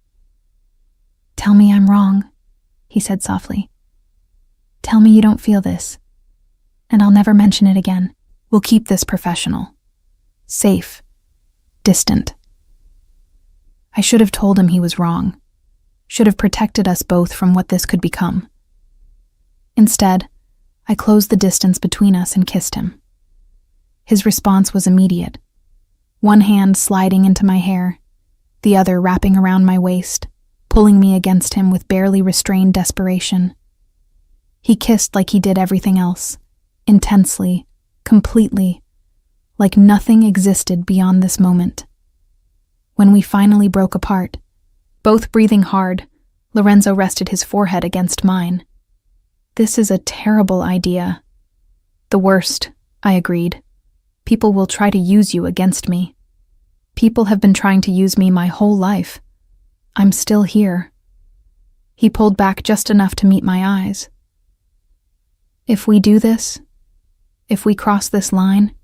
Tell me I'm wrong, he said softly. Tell me you don't feel this, and I'll never mention it again. We'll keep this professional. Safe. Distant. I should have told him he was wrong, should have protected us both from what this could become. Instead, I closed the distance between us and kissed him. His response was immediate, one hand sliding into my hair, the other wrapping around my waist, pulling me against him with barely restrained desperation. He kissed like he did everything else, intensely, completely, like nothing existed beyond this moment. When we finally broke apart, both breathing hard, Lorenzo rested his forehead against mine. "This is a terrible idea." "The worst," I agreed. "People will try to use you against me. People have been trying to use me my whole life. I'm still here." He pulled back just enough to meet my eyes. "If we do this, if we cross this line,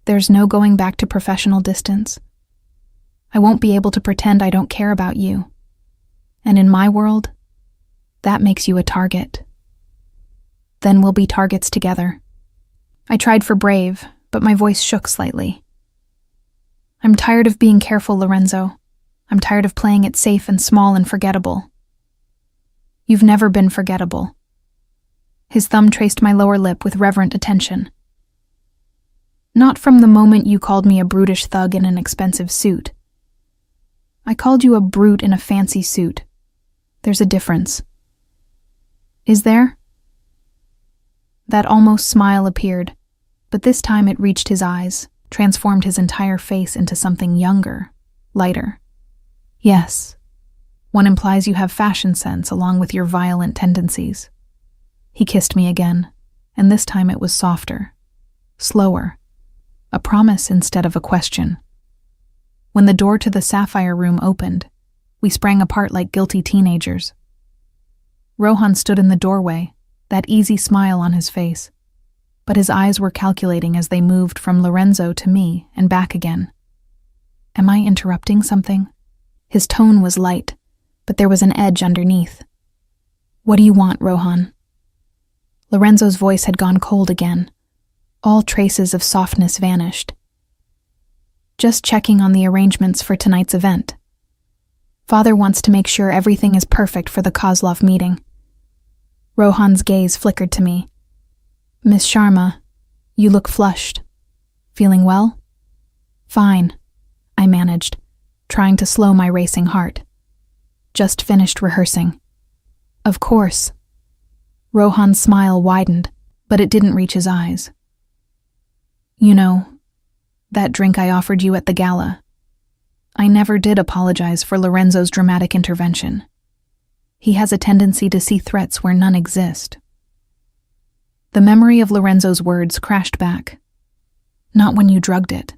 there's no going back to professional distance. I won't be able to pretend I don't care about you. And in my world, that makes you a target. Then we'll be targets together." I tried for brave, but my voice shook slightly. "I'm tired of being careful, Lorenzo. I'm tired of playing it safe and small and forgettable." "You've never been forgettable." His thumb traced my lower lip with reverent attention. "Not from the moment you called me a brutish thug in an expensive suit. I called you a brute in a fancy suit. There's a difference." "Is there?" That almost smile appeared, but this time it reached his eyes, transformed his entire face into something younger, lighter. "Yes. One implies you have fashion sense along with your violent tendencies." He kissed me again, and this time it was softer, slower, a promise instead of a question. When the door to the sapphire room opened, we sprang apart like guilty teenagers. Rohan stood in the doorway, that easy smile on his face, but his eyes were calculating as they moved from Lorenzo to me and back again. "Am I interrupting something?" His tone was light, but there was an edge underneath. "What do you want, Rohan?" Lorenzo's voice had gone cold again. All traces of softness vanished. "Just checking on the arrangements for tonight's event. Father wants to make sure everything is perfect for the Kozlov meeting." Rohan's gaze flickered to me. "Miss Sharma, you look flushed. Feeling well?" "Fine," I managed, trying to slow my racing heart. "Just finished rehearsing." "Of course." Rohan's smile widened, but it didn't reach his eyes. "You know, that drink I offered you at the gala. I never did apologize for Lorenzo's dramatic intervention. He has a tendency to see threats where none exist." The memory of Lorenzo's words crashed back. "Not when you drugged it."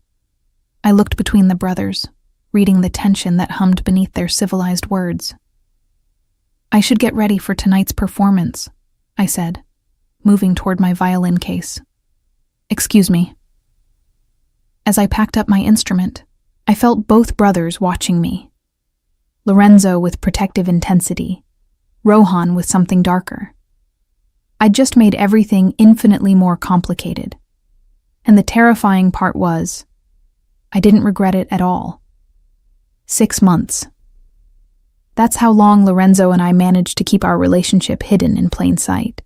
I looked between the brothers, reading the tension that hummed beneath their civilized words. "I should get ready for tonight's performance," I said, moving toward my violin case. "Excuse me." As I packed up my instrument, I felt both brothers watching me. Lorenzo with protective intensity, Rohan with something darker. I'd just made everything infinitely more complicated. And the terrifying part was, I didn't regret it at all. 6 months. That's how long Lorenzo and I managed to keep our relationship hidden in plain sight.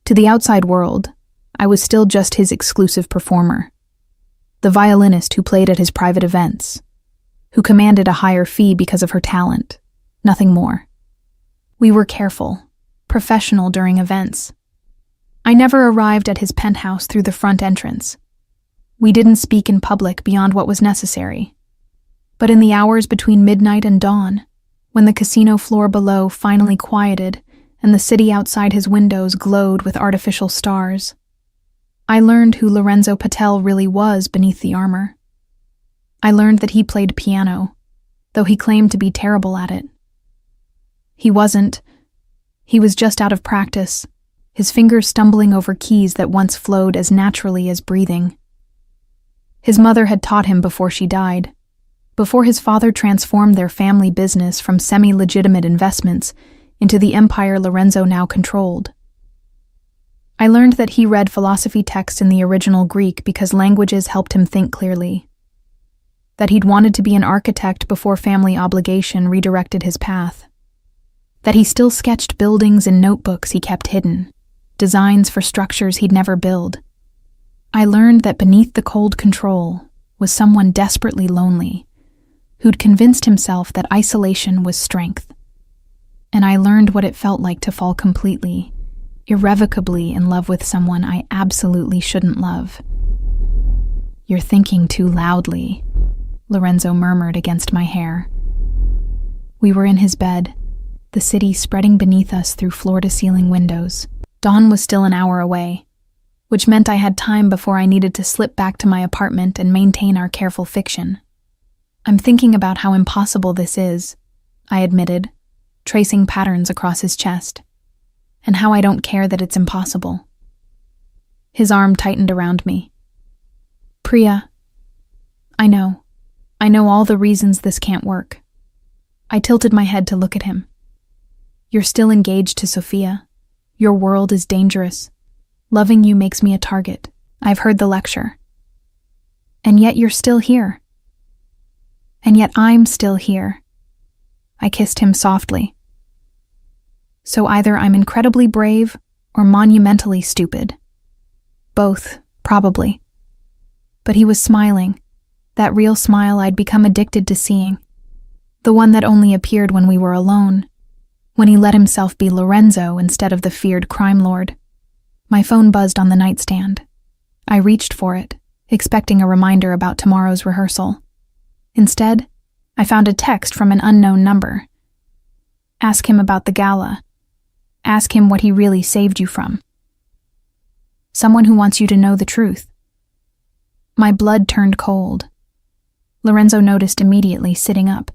To the outside world, I was still just his exclusive performer, the violinist who played at his private events, who commanded a higher fee because of her talent, nothing more. We were careful, professional during events. I never arrived at his penthouse through the front entrance. We didn't speak in public beyond what was necessary. But in the hours between midnight and dawn, when the casino floor below finally quieted and the city outside his windows glowed with artificial stars, I learned who Lorenzo Patel really was beneath the armor. I learned that he played piano, though he claimed to be terrible at it. He wasn't. He was just out of practice, his fingers stumbling over keys that once flowed as naturally as breathing. His mother had taught him before she died, before his father transformed their family business from semi-legitimate investments into the empire Lorenzo now controlled. I learned that he read philosophy texts in the original Greek because languages helped him think clearly. That he'd wanted to be an architect before family obligation redirected his path. That he still sketched buildings in notebooks he kept hidden, designs for structures he'd never build. I learned that beneath the cold control was someone desperately lonely, who'd convinced himself that isolation was strength. And I learned what it felt like to fall completely, irrevocably in love with someone I absolutely shouldn't love. "You're thinking too loudly," Lorenzo murmured against my hair. We were in his bed, the city spreading beneath us through floor-to-ceiling windows. Dawn was still an hour away, which meant I had time before I needed to slip back to my apartment and maintain our careful fiction. "I'm thinking about how impossible this is," I admitted, tracing patterns across his chest, "and how I don't care that it's impossible." His arm tightened around me. "Priya, I know all the reasons this can't work." I tilted my head to look at him. "You're still engaged to Sophia. Your world is dangerous. Loving you makes me a target. I've heard the lecture. And yet you're still here. And yet I'm still here." I kissed him softly. "So either I'm incredibly brave or monumentally stupid. Both, probably." But he was smiling, that real smile I'd become addicted to seeing. The one that only appeared when we were alone, when he let himself be Lorenzo instead of the feared crime lord. My phone buzzed on the nightstand. I reached for it, expecting a reminder about tomorrow's rehearsal. Instead, I found a text from an unknown number. "Ask him about the gala. Ask him what he really saved you from. Someone who wants you to know the truth." My blood turned cold. Lorenzo noticed immediately, sitting up.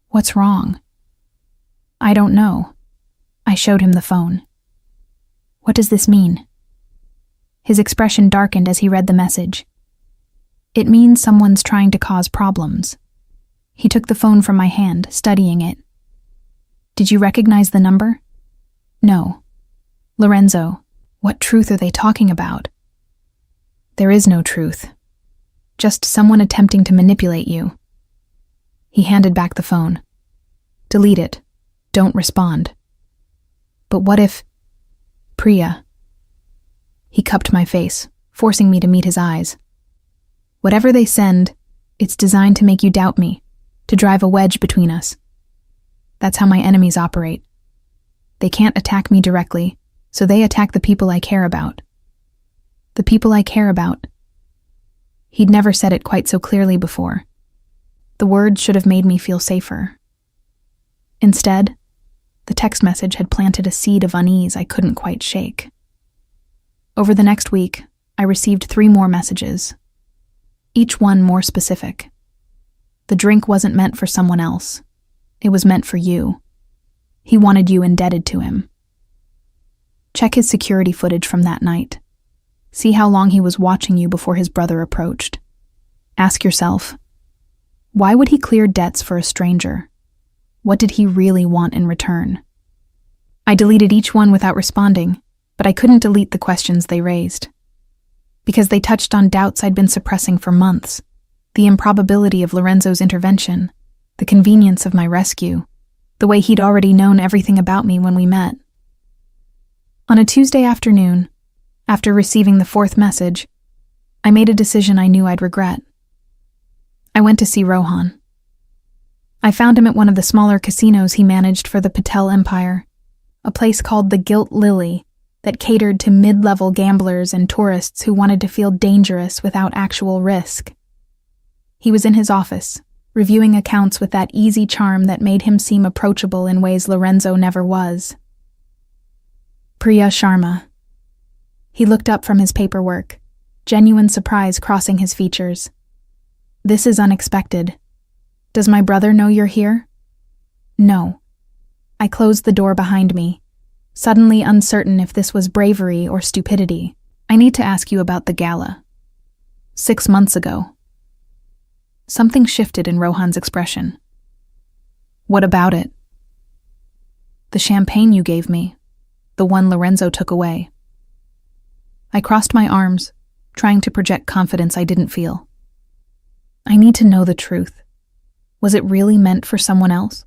"What's wrong?" "I don't know." I showed him the phone. "What does this mean?" His expression darkened as he read the message. "It means someone's trying to cause problems." He took the phone from my hand, studying it. "Did you recognize the number?" "No." "Lorenzo, what truth are they talking about?" "There is no truth. Just someone attempting to manipulate you." He handed back the phone. "Delete it. Don't respond." "But what if—" "Priya." He cupped my face, forcing me to meet his eyes. "Whatever they send, it's designed to make you doubt me, to drive a wedge between us. That's how my enemies operate. They can't attack me directly, so they attack the people I care about. The people I care about." He'd never said it quite so clearly before. The words should have made me feel safer. Instead, the text message had planted a seed of unease I couldn't quite shake. Over the next week, I received 3 more messages, each one more specific. The drink wasn't meant for someone else. It was meant for you. He wanted you indebted to him. Check his security footage from that night. See how long he was watching you before his brother approached. Ask yourself, why would he clear debts for a stranger? What did he really want in return? I deleted each one without responding, but I couldn't delete the questions they raised. Because they touched on doubts I'd been suppressing for months. The improbability of Lorenzo's intervention, the convenience of my rescue, the way he'd already known everything about me when we met. On a Tuesday afternoon, after receiving the 4th message, I made a decision I knew I'd regret. I went to see Rohan. I found him at one of the smaller casinos he managed for the Patel Empire, a place called the Gilt Lily that catered to mid-level gamblers and tourists who wanted to feel dangerous without actual risk. He was in his office, reviewing accounts with that easy charm that made him seem approachable in ways Lorenzo never was. Priya Sharma. He looked up from his paperwork, genuine surprise crossing his features. This is unexpected. Does my brother know you're here? No. I closed the door behind me, suddenly uncertain if this was bravery or stupidity. I need to ask you about the gala. 6 months ago. Something shifted in Rohan's expression. What about it? The champagne you gave me, the one Lorenzo took away. I crossed my arms, trying to project confidence I didn't feel. I need to know the truth. Was it really meant for someone else?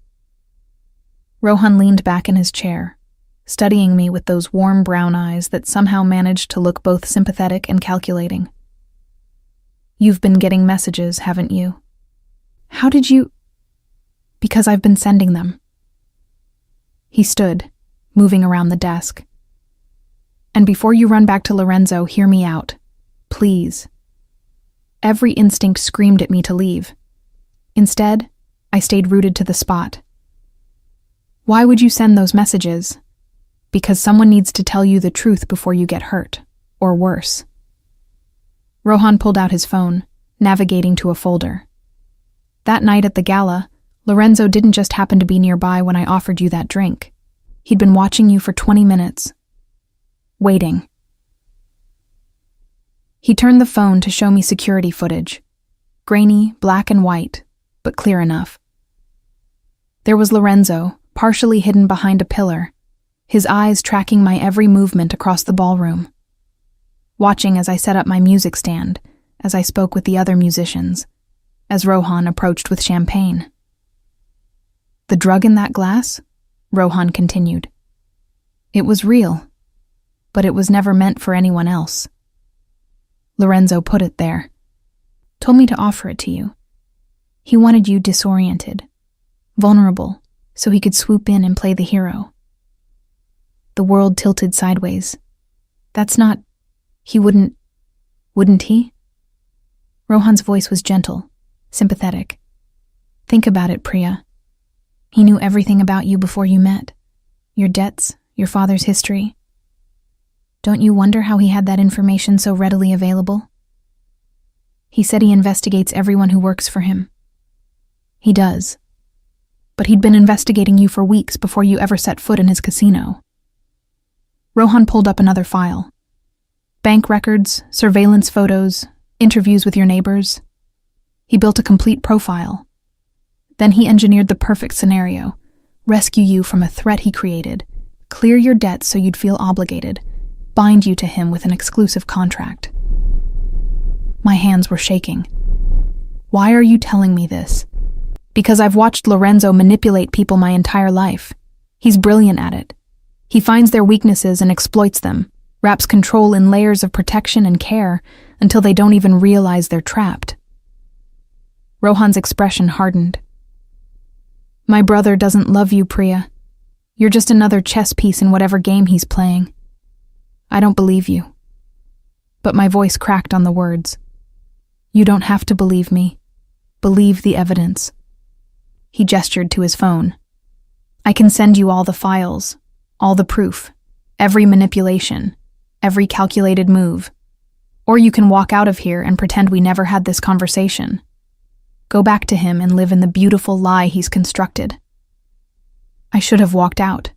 Rohan leaned back in his chair, studying me with those warm brown eyes that somehow managed to look both sympathetic and calculating. You've been getting messages, haven't you? How did you? Because I've been sending them. He stood, moving around the desk. And before you run back to Lorenzo, hear me out. Please. Every instinct screamed at me to leave. Instead, I stayed rooted to the spot. Why would you send those messages? Because someone needs to tell you the truth before you get hurt, or worse. Rohan pulled out his phone, navigating to a folder. That night at the gala, Lorenzo didn't just happen to be nearby when I offered you that drink. He'd been watching you for 20 minutes. Waiting. He turned the phone to show me security footage. Grainy, black and white, but clear enough. There was Lorenzo, partially hidden behind a pillar, his eyes tracking my every movement across the ballroom. Watching as I set up my music stand, as I spoke with the other musicians, as Rohan approached with champagne. The drug in that glass? Rohan continued. It was real, but it was never meant for anyone else. Lorenzo put it there. Told me to offer it to you. He wanted you disoriented, vulnerable, so he could swoop in and play the hero. The world tilted sideways. That's not... He wouldn't he? Rohan's voice was gentle, sympathetic. Think about it, Priya. He knew everything about you before you met. Your debts, your father's history. Don't you wonder how he had that information so readily available? He said he investigates everyone who works for him. He does. But he'd been investigating you for weeks before you ever set foot in his casino. Rohan pulled up another file. Bank records, surveillance photos, interviews with your neighbors. He built a complete profile. Then he engineered the perfect scenario. Rescue you from a threat he created. Clear your debts so you'd feel obligated. Bind you to him with an exclusive contract. My hands were shaking. Why are you telling me this? Because I've watched Lorenzo manipulate people my entire life. He's brilliant at it. He finds their weaknesses and exploits them, wraps control in layers of protection and care until they don't even realize they're trapped. Rohan's expression hardened. My brother doesn't love you, Priya. You're just another chess piece in whatever game he's playing. I don't believe you. But my voice cracked on the words. You don't have to believe me. Believe the evidence. He gestured to his phone. I can send you all the files, all the proof, every manipulation, every calculated move. Or you can walk out of here and pretend we never had this conversation. Go back to him and live in the beautiful lie he's constructed. I should have walked out.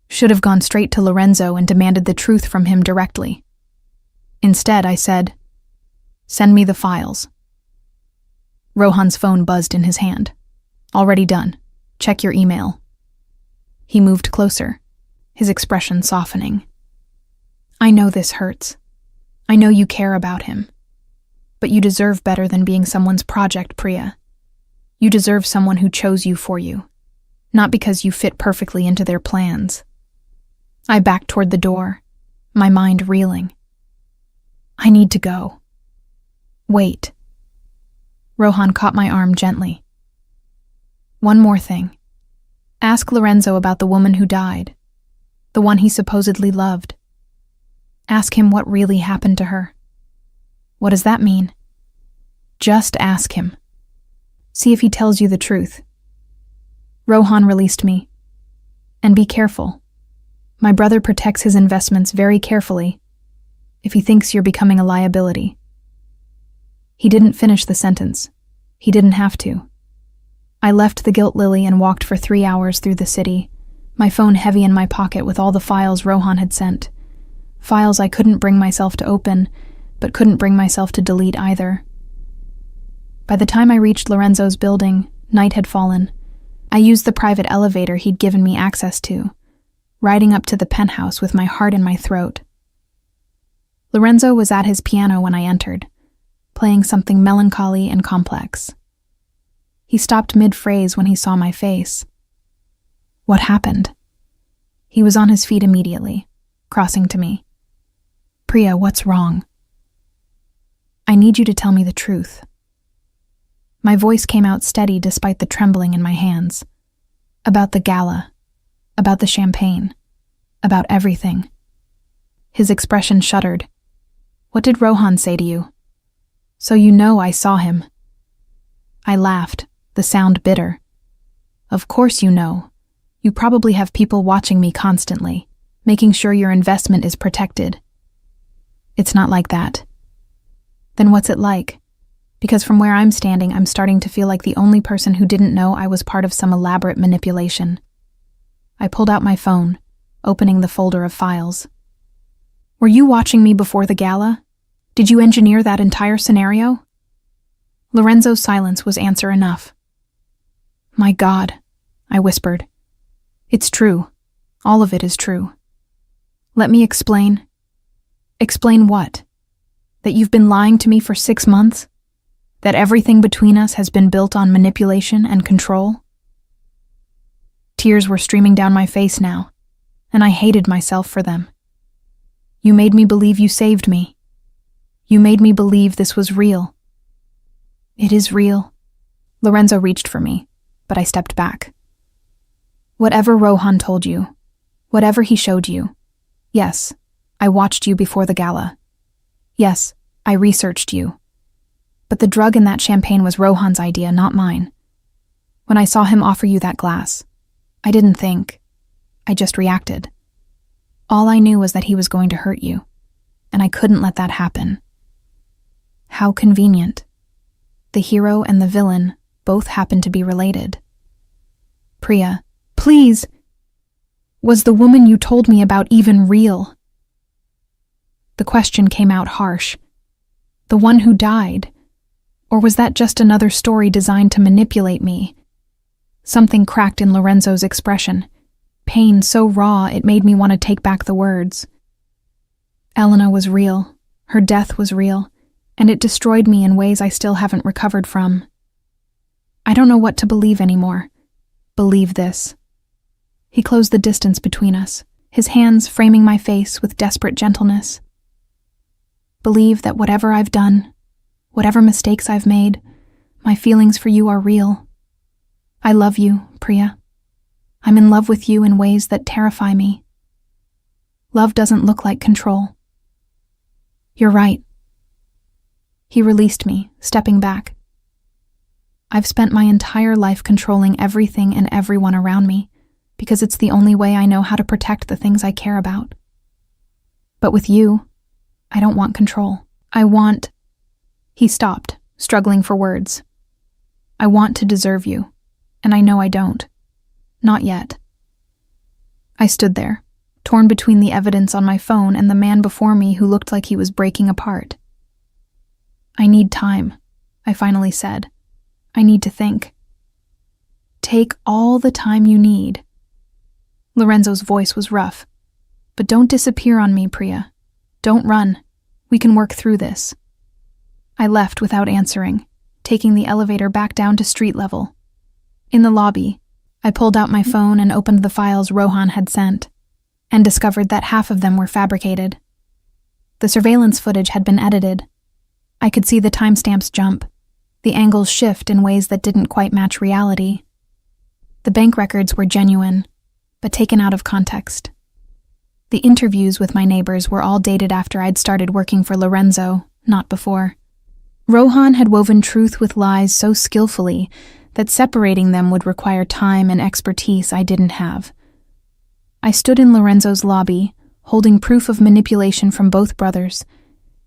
Should have gone straight to Lorenzo and demanded the truth from him directly. Instead, I said, send me the files. Rohan's phone buzzed in his hand. Already done. Check your email. He moved closer, his expression softening. I know this hurts. I know you care about him. But you deserve better than being someone's project, Priya. You deserve someone who chose you for you, not because you fit perfectly into their plans. I backed toward the door, my mind reeling. I need to go. Wait. Rohan caught my arm gently. One more thing. Ask Lorenzo about the woman who died, the one he supposedly loved. Ask him what really happened to her. What does that mean? Just ask him. See if he tells you the truth. Rohan released me. And be careful. My brother protects his investments very carefully if he thinks you're becoming a liability. He didn't finish the sentence. He didn't have to. I left the Gilt Lily and walked for 3 hours through the city, my phone heavy in my pocket with all the files Rohan had sent. Files I couldn't bring myself to open, but couldn't bring myself to delete either. By the time I reached Lorenzo's building, night had fallen. I used the private elevator he'd given me access to, riding up to the penthouse with my heart in my throat. Lorenzo was at his piano when I entered, playing something melancholy and complex. He stopped mid-phrase when he saw my face. What happened? He was on his feet immediately, crossing to me. Priya, what's wrong? I need you to tell me the truth. My voice came out steady despite the trembling in my hands. About the gala, about the champagne, about everything. His expression shuddered. What did Rohan say to you? So you know I saw him. I laughed, the sound bitter. Of course you know. You probably have people watching me constantly, making sure your investment is protected. It's not like that. Then what's it like? Because from where I'm standing, I'm starting to feel like the only person who didn't know I was part of some elaborate manipulation. I pulled out my phone, opening the folder of files. Were you watching me before the gala? Did you engineer that entire scenario? Lorenzo's silence was answer enough. My God, I whispered. It's true. All of it is true. Let me explain. Explain what? That you've been lying to me for 6 months? That everything between us has been built on manipulation and control? Tears were streaming down my face now, and I hated myself for them. You made me believe you saved me. You made me believe this was real. It is real. Lorenzo reached for me, but I stepped back. Whatever Rohan told you, whatever he showed you, yes, I watched you before the gala. Yes, I researched you. But the drug in that champagne was Rohan's idea, not mine. When I saw him offer you that glass, I didn't think. I just reacted. All I knew was that he was going to hurt you, and I couldn't let that happen. How convenient. The hero and the villain both happen to be related. Priya, please! Was the woman you told me about even real? The question came out harsh. The one who died? Or was that just another story designed to manipulate me? Something cracked in Lorenzo's expression. Pain so raw it made me want to take back the words. Elena was real. Her death was real. And it destroyed me in ways I still haven't recovered from. I don't know what to believe anymore. Believe this. He closed the distance between us, his hands framing my face with desperate gentleness. Believe that whatever I've done, whatever mistakes I've made, my feelings for you are real. I love you, Priya. I'm in love with you in ways that terrify me. Love doesn't look like control. You're right. He released me, stepping back. I've spent my entire life controlling everything and everyone around me, because it's the only way I know how to protect the things I care about. But with you, I don't want control. I want... He stopped, struggling for words. I want to deserve you, and I know I don't. Not yet. I stood there, torn between the evidence on my phone and the man before me who looked like he was breaking apart. I need time, I finally said. I need to think. Take all the time you need. Lorenzo's voice was rough. But don't disappear on me, Priya. Don't run. We can work through this. I left without answering, taking the elevator back down to street level. In the lobby, I pulled out my phone and opened the files Rohan had sent, and discovered that half of them were fabricated. The surveillance footage had been edited. I could see the timestamps jump, the angles shift in ways that didn't quite match reality. The bank records were genuine, but taken out of context. The interviews with my neighbors were all dated after I'd started working for Lorenzo, not before. Rohan had woven truth with lies so skillfully that separating them would require time and expertise I didn't have. I stood in Lorenzo's lobby, holding proof of manipulation from both brothers,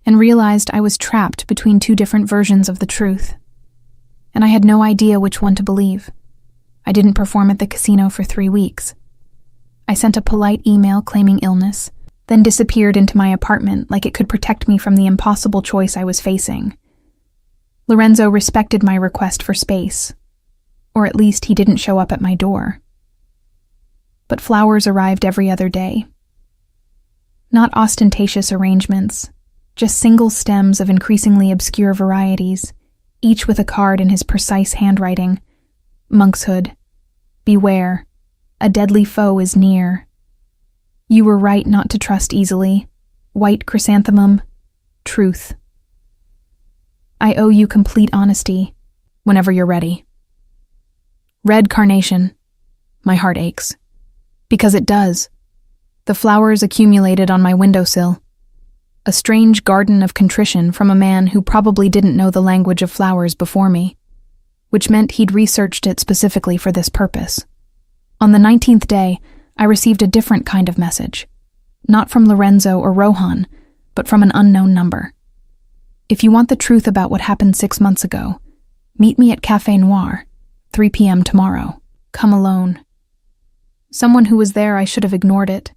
and realized I was trapped between two different versions of the truth. And I had no idea which one to believe. I didn't perform at the casino for 3 weeks. I sent a polite email claiming illness, then disappeared into my apartment like it could protect me from the impossible choice I was facing. Lorenzo respected my request for space, or at least he didn't show up at my door. But flowers arrived every other day. Not ostentatious arrangements, just single stems of increasingly obscure varieties, each with a card in his precise handwriting. Monkshood. Beware. A deadly foe is near. You were right not to trust easily. White chrysanthemum. Truth. I owe you complete honesty. Whenever you're ready. Red carnation. My heart aches. Because it does. The flowers accumulated on my windowsill. A strange garden of contrition from a man who probably didn't know the language of flowers before me, which meant he'd researched it specifically for this purpose. On the 19th day, I received a different kind of message. Not from Lorenzo or Rohan, but from an unknown number. If you want the truth about what happened 6 months ago, meet me at Café Noir, 3 p.m. tomorrow. Come alone. Someone who was there, I should have ignored it.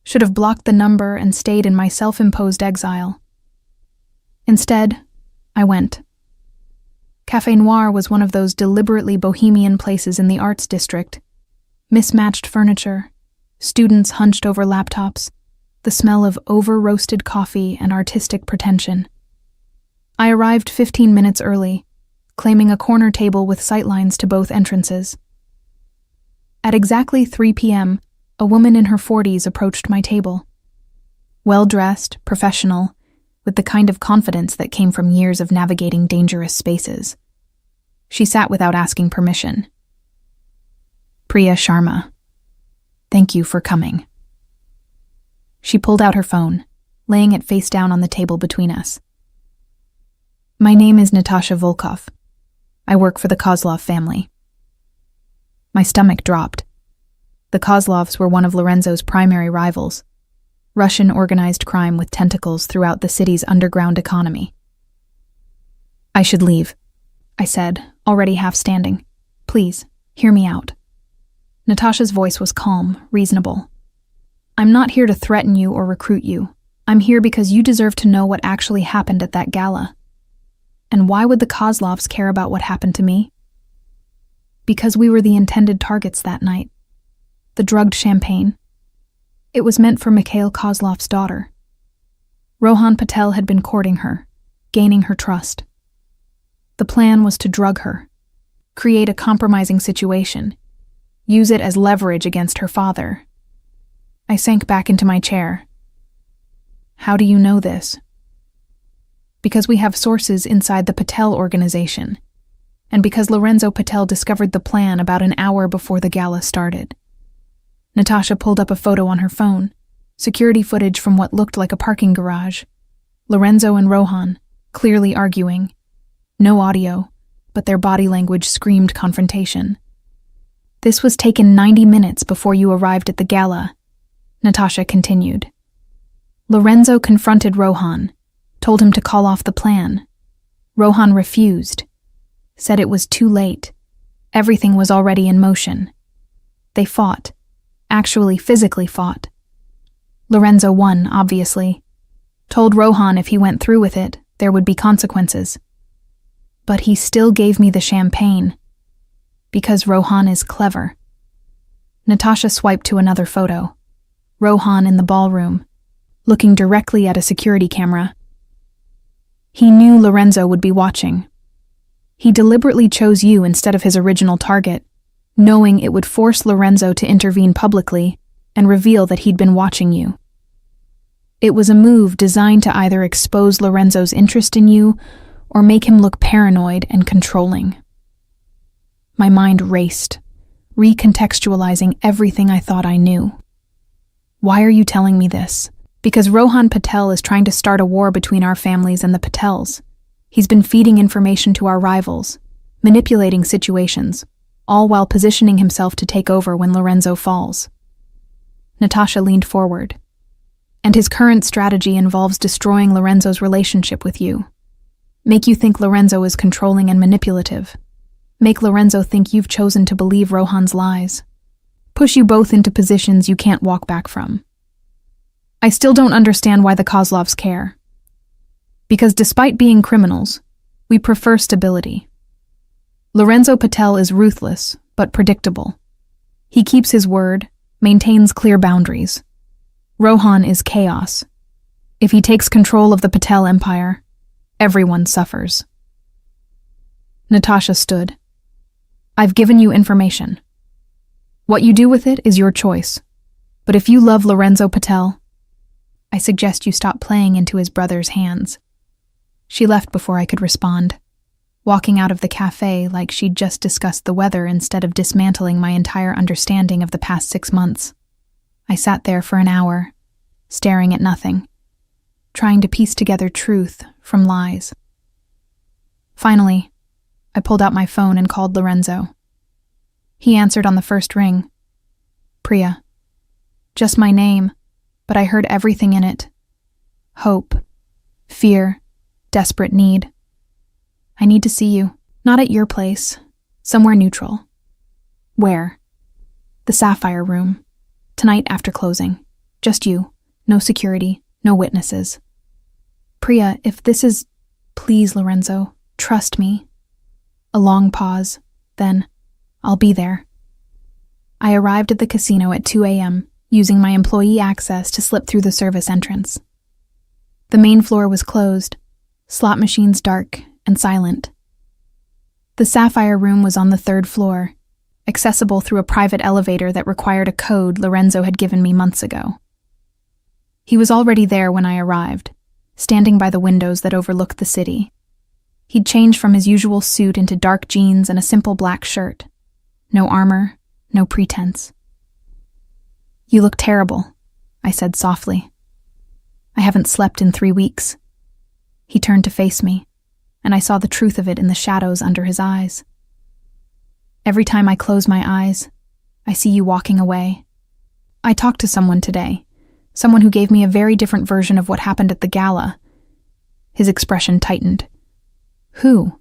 Should have blocked the number and stayed in my self-imposed exile. Instead, I went. Café Noir was one of those deliberately bohemian places in the arts district. Mismatched furniture, students hunched over laptops, the smell of over-roasted coffee and artistic pretension. I arrived 15 minutes early, claiming a corner table with sightlines to both entrances. At exactly 3 p.m., a woman in her 40s approached my table. Well-dressed, professional, with the kind of confidence that came from years of navigating dangerous spaces. She sat without asking permission. Priya Sharma. Thank you for coming. She pulled out her phone, laying it face down on the table between us. My name is Natasha Volkov. I work for the Kozlov family. My stomach dropped. The Kozlovs were one of Lorenzo's primary rivals, Russian organized crime with tentacles throughout the city's underground economy. I should leave, I said, already half standing. Please, hear me out. Natasha's voice was calm, reasonable. I'm not here to threaten you or recruit you. I'm here because you deserve to know what actually happened at that gala. And why would the Kozlovs care about what happened to me? Because we were the intended targets that night. The drugged champagne. It was meant for Mikhail Kozlov's daughter. Rohan Patel had been courting her, gaining her trust. The plan was to drug her, create a compromising situation, use it as leverage against her father. I sank back into my chair. How do you know this? Because we have sources inside the Patel organization, and because Lorenzo Patel discovered the plan about an hour before the gala started. Natasha pulled up a photo on her phone, security footage from what looked like a parking garage. Lorenzo and Rohan, clearly arguing. No audio, but their body language screamed confrontation. This was taken 90 minutes before you arrived at the gala, Natasha continued. Lorenzo confronted Rohan, told him to call off the plan. Rohan refused, said it was too late. Everything was already in motion. They fought. Actually physically fought. Lorenzo won, obviously. Told Rohan if he went through with it, there would be consequences. But he still gave me the champagne. Because Rohan is clever. Natasha swiped to another photo. Rohan in the ballroom, looking directly at a security camera. He knew Lorenzo would be watching. He deliberately chose you instead of his original target, knowing it would force Lorenzo to intervene publicly and reveal that he'd been watching you. It was a move designed to either expose Lorenzo's interest in you or make him look paranoid and controlling. My mind raced, recontextualizing everything I thought I knew. Why are you telling me this? Because Rohan Patel is trying to start a war between our families and the Patels. He's been feeding information to our rivals, manipulating situations, all while positioning himself to take over when Lorenzo falls. Natasha leaned forward. And his current strategy involves destroying Lorenzo's relationship with you. Make you think Lorenzo is controlling and manipulative. Make Lorenzo think you've chosen to believe Rohan's lies. Push you both into positions you can't walk back from. I still don't understand why the Kozlovs care. Because despite being criminals, we prefer stability. Lorenzo Patel is ruthless, but predictable. He keeps his word, maintains clear boundaries. Rohan is chaos. If he takes control of the Patel empire, everyone suffers. Natasha stood. I've given you information. What you do with it is your choice. But if you love Lorenzo Patel, I suggest you stop playing into his brother's hands. She left before I could respond, walking out of the cafe like she'd just discussed the weather instead of dismantling my entire understanding of the past 6 months. I sat there for an hour, staring at nothing, trying to piece together truth from lies. Finally, I pulled out my phone and called Lorenzo. He answered on the first ring. Priya. Just my name, but I heard everything in it. Hope, fear, desperate need. I need to see you, not at your place, somewhere neutral. Where? The Sapphire Room. Tonight after closing. Just you, no security, no witnesses. Priya, if this is... Please, Lorenzo, trust me. A long pause, then, I'll be there. I arrived at the casino at 2 a.m., using my employee access to slip through the service entrance. The main floor was closed, slot machines dark and silent. The Sapphire Room was on the 3rd floor, accessible through a private elevator that required a code Lorenzo had given me months ago. He was already there when I arrived, standing by the windows that overlooked the city. He'd changed from his usual suit into dark jeans and a simple black shirt. No armor, no pretense. You look terrible, I said softly. I haven't slept in 3 weeks. He turned to face me, and I saw the truth of it in the shadows under his eyes. Every time I close my eyes, I see you walking away. I talked to someone today, someone who gave me a very different version of what happened at the gala. His expression tightened. Who?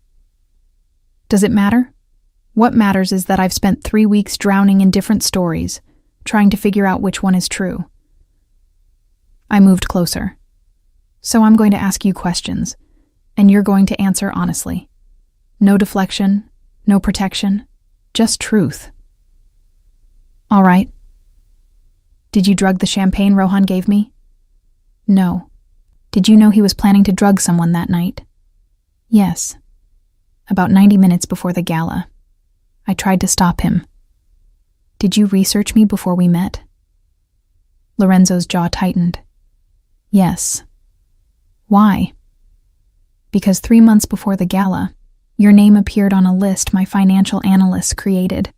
Does it matter? What matters is that I've spent 3 weeks drowning in different stories, trying to figure out which one is true. I moved closer. So I'm going to ask you questions, and you're going to answer honestly. No deflection, no protection, just truth. All right. Did you drug the champagne Rohan gave me? No. Did you know he was planning to drug someone that night? Yes. About 90 minutes before the gala. I tried to stop him. Did you research me before we met? Lorenzo's jaw tightened. Yes. Why? Because 3 months before the gala, your name appeared on a list my financial analysts created.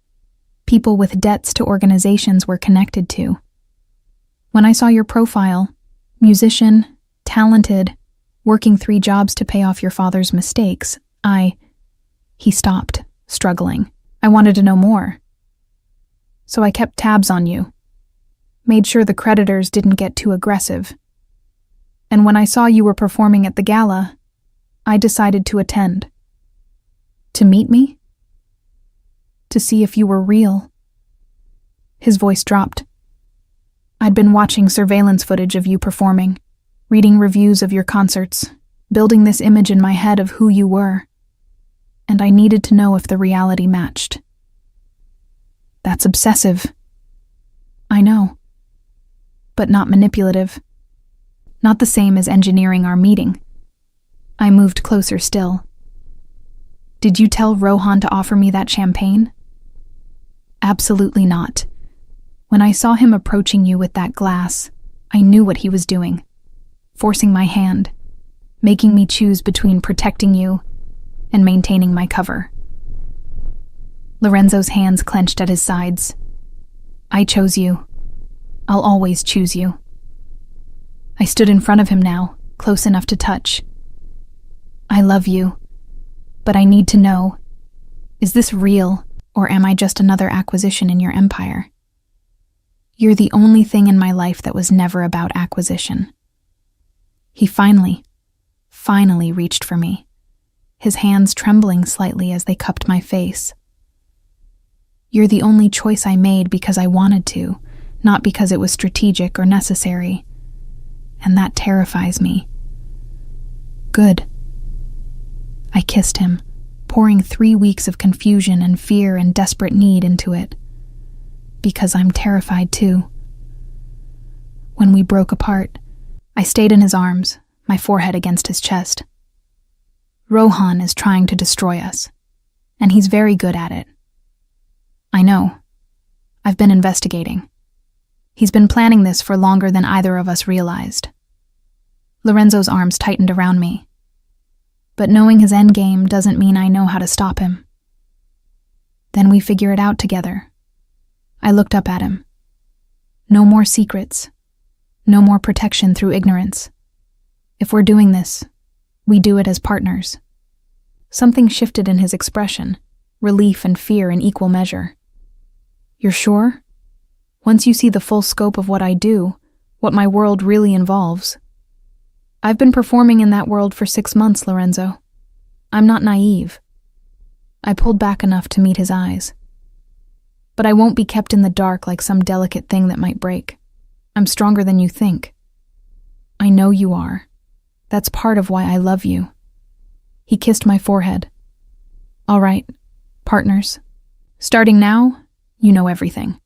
People with debts to organizations we're connected to. When I saw your profile, musician, talented, working 3 jobs to pay off your father's mistakes, He stopped, struggling. I wanted to know more. So I kept tabs on you. Made sure the creditors didn't get too aggressive. And when I saw you were performing at the gala, I decided to attend. To meet me? To see if you were real. His voice dropped. I'd been watching surveillance footage of you performing, reading reviews of your concerts, building this image in my head of who you were. And I needed to know if the reality matched. That's obsessive. I know. But not manipulative. Not the same as engineering our meeting. I moved closer still. Did you tell Rohan to offer me that champagne? Absolutely not. When I saw him approaching you with that glass, I knew what he was doing. Forcing my hand, making me choose between protecting you and maintaining my cover. Lorenzo's hands clenched at his sides. I chose you. I'll always choose you. I stood in front of him now, close enough to touch. I love you, but I need to know, is this real, or am I just another acquisition in your empire? You're the only thing in my life that was never about acquisition. He finally reached for me, his hands trembling slightly as they cupped my face. You're the only choice I made because I wanted to, not because it was strategic or necessary. And that terrifies me. Good. I kissed him, pouring 3 weeks of confusion and fear and desperate need into it. Because I'm terrified too. When we broke apart, I stayed in his arms, my forehead against his chest. Rohan is trying to destroy us, and he's very good at it. I know. I've been investigating. He's been planning this for longer than either of us realized. Lorenzo's arms tightened around me. But knowing his endgame doesn't mean I know how to stop him. Then we figure it out together. I looked up at him. No more secrets. No more protection through ignorance. If we're doing this, we do it as partners. Something shifted in his expression, relief and fear in equal measure. You're sure? Once you see the full scope of what I do, what my world really involves. I've been performing in that world for 6 months, Lorenzo. I'm not naive. I pulled back enough to meet his eyes. But I won't be kept in the dark like some delicate thing that might break. I'm stronger than you think. I know you are. That's part of why I love you. He kissed my forehead. All right, partners. Starting now, you know everything.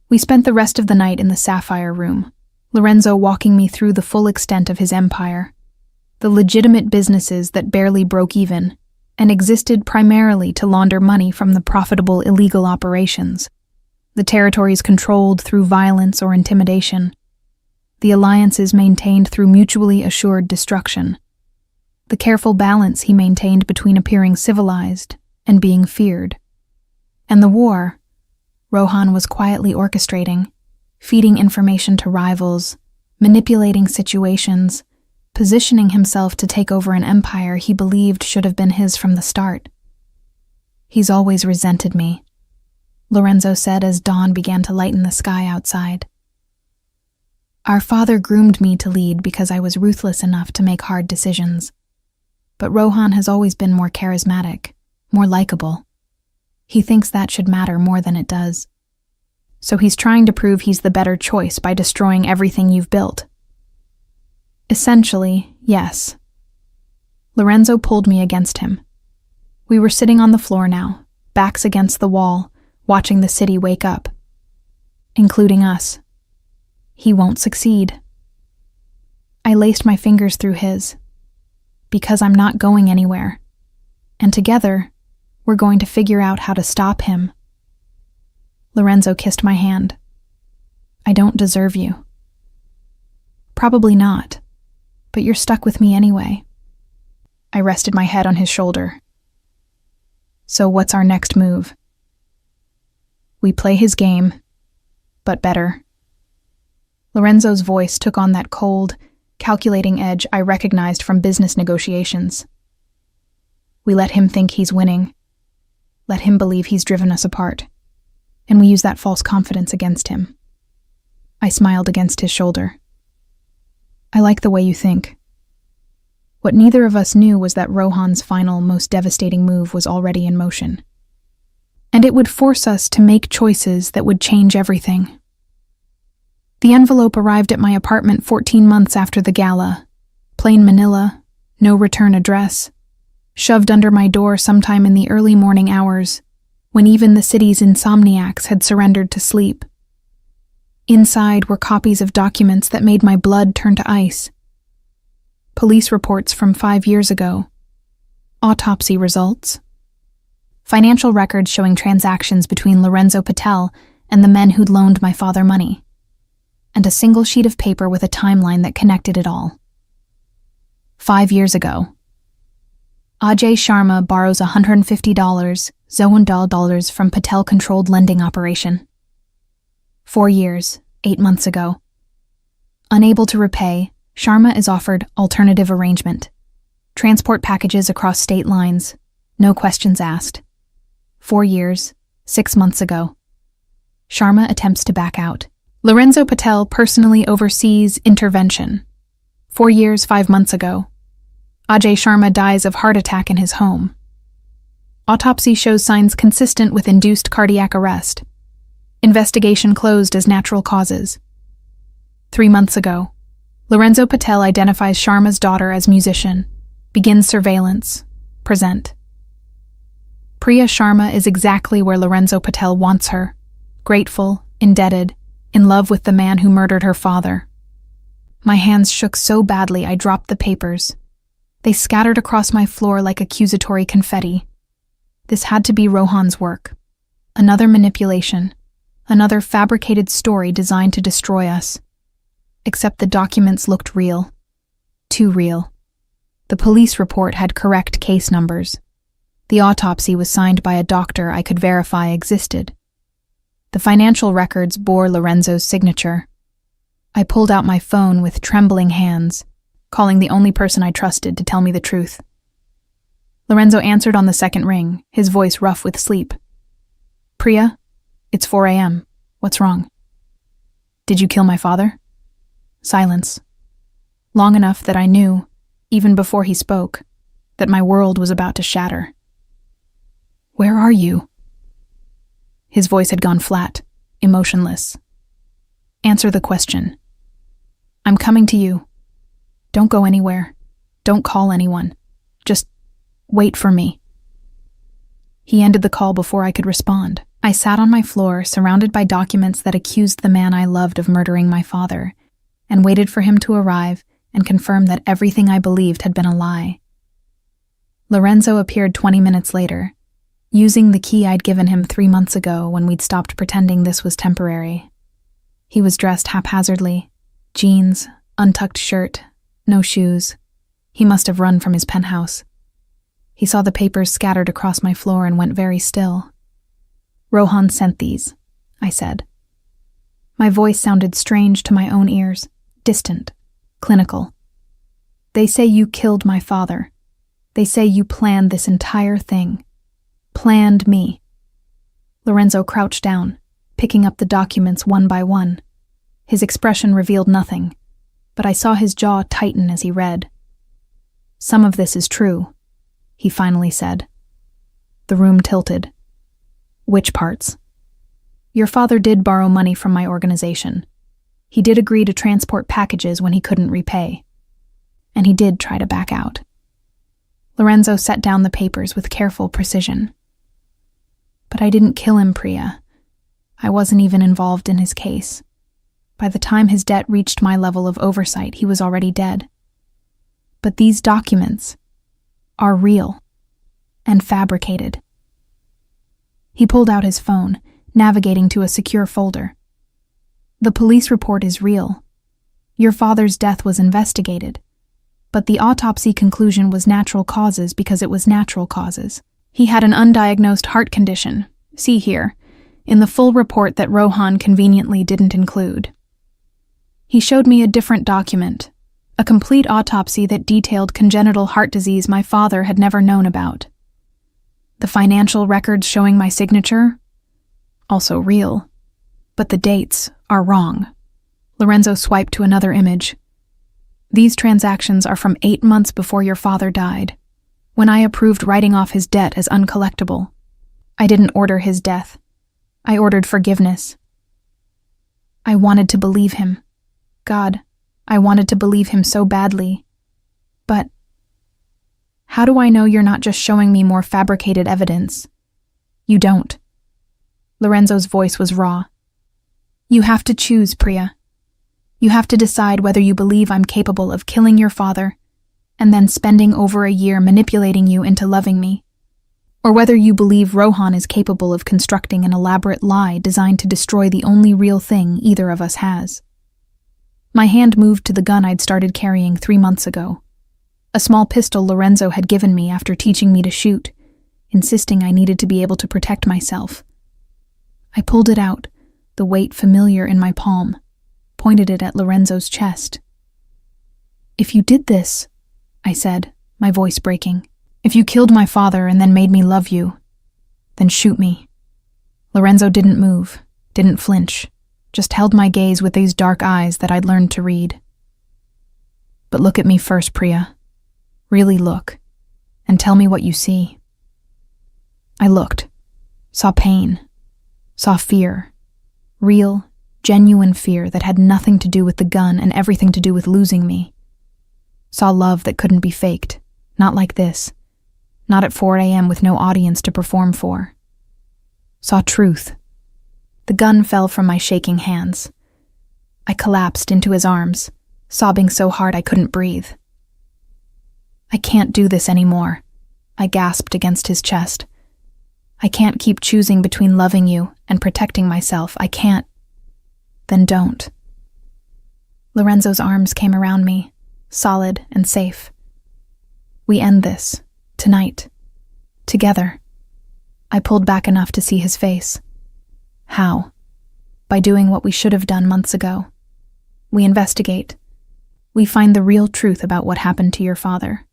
We spent the rest of the night in the Sapphire Room, Lorenzo walking me through the full extent of his empire, the legitimate businesses that barely broke even and existed primarily to launder money from the profitable illegal operations, the territories controlled through violence or intimidation, the alliances maintained through mutually assured destruction, the careful balance he maintained between appearing civilized and being feared, and the war Rohan was quietly orchestrating, feeding information to rivals, manipulating situations, positioning himself to take over an empire he believed should have been his from the start. He's always resented me, Lorenzo said as dawn began to lighten the sky outside. Our father groomed me to lead because I was ruthless enough to make hard decisions. But Rohan has always been more charismatic, more likable. He thinks that should matter more than it does. So he's trying to prove he's the better choice by destroying everything you've built. Essentially, yes. Lorenzo pulled me against him. We were sitting on the floor now, backs against the wall, watching the city wake up. Including us. He won't succeed. I laced my fingers through his. Because I'm not going anywhere. And together, we're going to figure out how to stop him. Lorenzo kissed my hand. I don't deserve you. Probably not, but you're stuck with me anyway. I rested my head on his shoulder. So what's our next move? We play his game, but better. Lorenzo's voice took on that cold, calculating edge I recognized from business negotiations. We let him think he's winning. Let him believe he's driven us apart. And we use that false confidence against him. I smiled against his shoulder. I like the way you think. What neither of us knew was that Rohan's final, most devastating move was already in motion. And it would force us to make choices that would change everything. The envelope arrived at my apartment 14 months after the gala. Plain manila, no return address. Shoved under my door sometime in the early morning hours, when even the city's insomniacs had surrendered to sleep. Inside were copies of documents that made my blood turn to ice. Police reports from 5 years ago. Autopsy results. Financial records showing transactions between Lorenzo Patel and the men who'd loaned my father money. And a single sheet of paper with a timeline that connected it all. 5 years ago. Ajay Sharma borrows $150 Zoandal dollars from Patel-controlled lending operation. 4 years, 8 months ago. Unable to repay, Sharma is offered alternative arrangement. Transport packages across state lines, no questions asked. 4 years, 6 months ago. Sharma attempts to back out. Lorenzo Patel personally oversees intervention. 4 years, 5 months ago. Ajay Sharma dies of heart attack in his home. Autopsy shows signs consistent with induced cardiac arrest. Investigation closed as natural causes. 3 months ago, Lorenzo Patel identifies Sharma's daughter as musician, begins surveillance, present. Priya Sharma is exactly where Lorenzo Patel wants her, grateful, indebted, In love with the man who murdered her father. My hands shook so badly I dropped the papers. They scattered across my floor like accusatory confetti. This had to be Rohan's work. Another manipulation. Another fabricated story designed to destroy us. Except the documents looked real. Too real. The police report had correct case numbers. The autopsy was signed by a doctor I could verify existed. The financial records bore Lorenzo's signature. I pulled out my phone with trembling hands, calling the only person I trusted to tell me the truth. Lorenzo answered on the second ring, his voice rough with sleep. "Priya, it's 4 a.m. What's wrong?" "Did you kill my father?" Silence. Long enough that I knew, even before he spoke, that my world was about to shatter. "Where are you?" His voice had gone flat, emotionless. "Answer the question." "I'm coming to you. Don't go anywhere. Don't call anyone. Just wait for me." He ended the call before I could respond. I sat on my floor, surrounded by documents that accused the man I loved of murdering my father, and waited for him to arrive and confirm that everything I believed had been a lie. Lorenzo appeared 20 minutes later, using the key I'd given him 3 months ago when we'd stopped pretending this was temporary. He was dressed haphazardly, jeans, untucked shirt, no shoes. He must have run from his penthouse. He saw the papers scattered across my floor and went very still. "Rohan sent these," I said. My voice sounded strange to my own ears, distant, clinical. "They say you killed my father. They say you planned this entire thing. Planned me." Lorenzo crouched down, picking up the documents one by one. His expression revealed nothing, but I saw his jaw tighten as he read. "Some of this is true," he finally said. The room tilted. "Which parts?" "Your father did borrow money from my organization. He did agree to transport packages when he couldn't repay. And he did try to back out." Lorenzo set down the papers with careful precision. "But I didn't kill him, Priya. I wasn't even involved in his case. By the time his debt reached my level of oversight, he was already dead. But these documents are real and fabricated." He pulled out his phone, navigating to a secure folder. "The police report is real. Your father's death was investigated, but the autopsy conclusion was natural causes because it was natural causes. He had an undiagnosed heart condition, see here, in the full report that Rohan conveniently didn't include." He showed me a different document, a complete autopsy that detailed congenital heart disease my father had never known about. The financial records showing my signature? Also real. But the dates are wrong. Lorenzo swiped to another image. "These transactions are from 8 months before your father died, when I approved writing off his debt as uncollectible. I didn't order his death. I ordered forgiveness. I wanted to believe him. God, I wanted to believe him so badly. But how do I know you're not just showing me more fabricated evidence? You don't." Lorenzo's voice was raw. "You have to choose, Priya. You have to decide whether you believe I'm capable of killing your father and then spending over a year manipulating you into loving me, or whether you believe Rohan is capable of constructing an elaborate lie designed to destroy the only real thing either of us has." My hand moved to the gun I'd started carrying 3 months ago. A small pistol Lorenzo had given me after teaching me to shoot, insisting I needed to be able to protect myself. I pulled it out, the weight familiar in my palm, pointed it at Lorenzo's chest. "If you did this," I said, my voice breaking, "if you killed my father and then made me love you, then shoot me." Lorenzo didn't move, didn't flinch, just held my gaze with these dark eyes that I'd learned to read. "But look at me first, Priya. Really look, and tell me what you see." I looked, saw pain, saw fear, real, genuine fear that had nothing to do with the gun and everything to do with losing me. Saw love that couldn't be faked, not like this, not at 4 a.m. with no audience to perform for. Saw truth. The gun fell from my shaking hands. I collapsed into his arms, sobbing so hard I couldn't breathe. "I can't do this anymore," I gasped against his chest. "I can't keep choosing between loving you and protecting myself. I can't." "Then don't." Lorenzo's arms came around me, solid and safe. "We end this, tonight, together." I pulled back enough to see his face. "How?" "By doing what we should have done months ago. We investigate. We find the real truth about what happened to your father.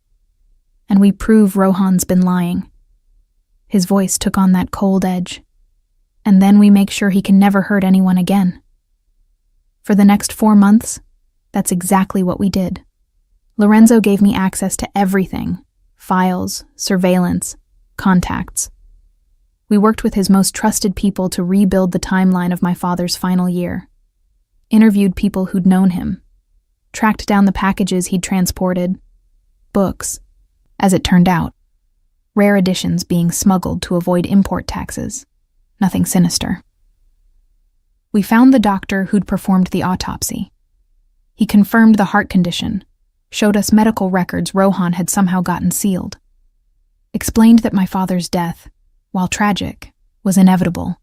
And we prove Rohan's been lying." His voice took on that cold edge. "And then we make sure he can never hurt anyone again." For the next 4 months, that's exactly what we did. Lorenzo gave me access to everything: files, surveillance, contacts. We worked with his most trusted people to rebuild the timeline of my father's final year. Interviewed people who'd known him. Tracked down the packages he'd transported. Books, as it turned out. Rare editions being smuggled to avoid import taxes. Nothing sinister. We found the doctor who'd performed the autopsy. He confirmed the heart condition, showed us medical records Rohan had somehow gotten sealed. Explained that my father's death, while tragic, was inevitable.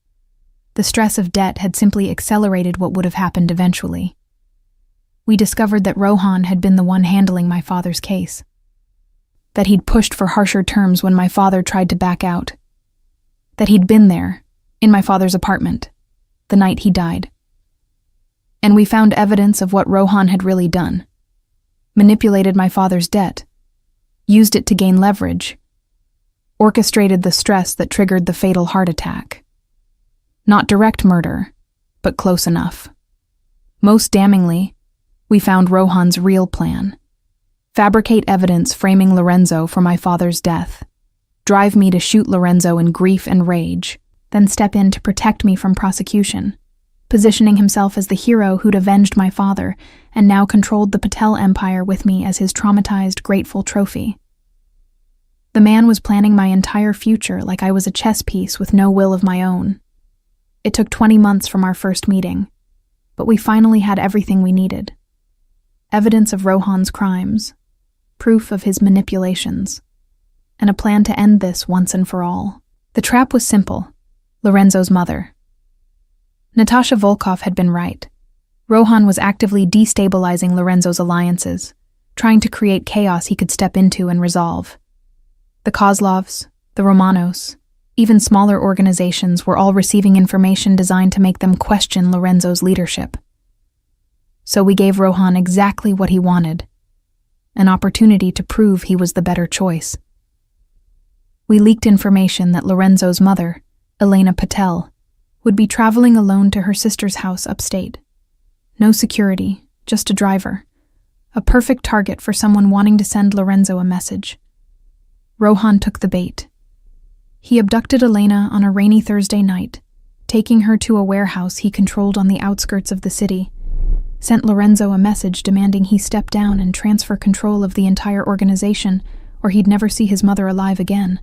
The stress of debt had simply accelerated what would have happened eventually. We discovered that Rohan had been the one handling my father's case. That he'd pushed for harsher terms when my father tried to back out. That he'd been there, in my father's apartment, the night he died. And we found evidence of what Rohan had really done. Manipulated my father's debt. Used it to gain leverage. Orchestrated the stress that triggered the fatal heart attack. Not direct murder, but close enough. Most damningly, we found Rohan's real plan. Fabricate evidence framing Lorenzo for my father's death. Drive me to shoot Lorenzo in grief and rage, then step in to protect me from prosecution, positioning himself as the hero who'd avenged my father and now controlled the Patel Empire with me as his traumatized, grateful trophy. The man was planning my entire future like I was a chess piece with no will of my own. It took 20 months from our first meeting, but we finally had everything we needed. Evidence of Rohan's crimes, proof of his manipulations, and a plan to end this once and for all. The trap was simple: Lorenzo's mother. Natasha Volkov had been right. Rohan was actively destabilizing Lorenzo's alliances, trying to create chaos he could step into and resolve. The Kozlovs, the Romanos, even smaller organizations were all receiving information designed to make them question Lorenzo's leadership. So we gave Rohan exactly what he wanted: an opportunity to prove he was the better choice. We leaked information that Lorenzo's mother, Elena Patel, would be traveling alone to her sister's house upstate. No security, just a driver. A perfect target for someone wanting to send Lorenzo a message. Rohan took the bait. He abducted Elena on a rainy Thursday night, taking her to a warehouse he controlled on the outskirts of the city. Sent Lorenzo a message demanding he step down and transfer control of the entire organization, or he'd never see his mother alive again.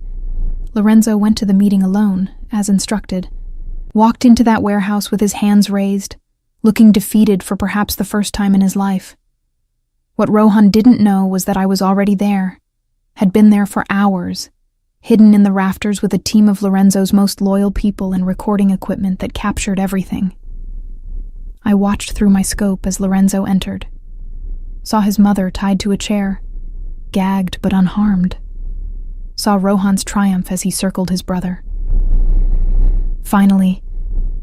Lorenzo went to the meeting alone, as instructed. Walked into that warehouse with his hands raised, looking defeated for perhaps the first time in his life. What Rohan didn't know was that I was already there, had been there for hours, hidden in the rafters with a team of Lorenzo's most loyal people and recording equipment that captured everything. I watched through my scope as Lorenzo entered. Saw his mother tied to a chair, gagged but unharmed. Saw Rohan's triumph as he circled his brother. "Finally,"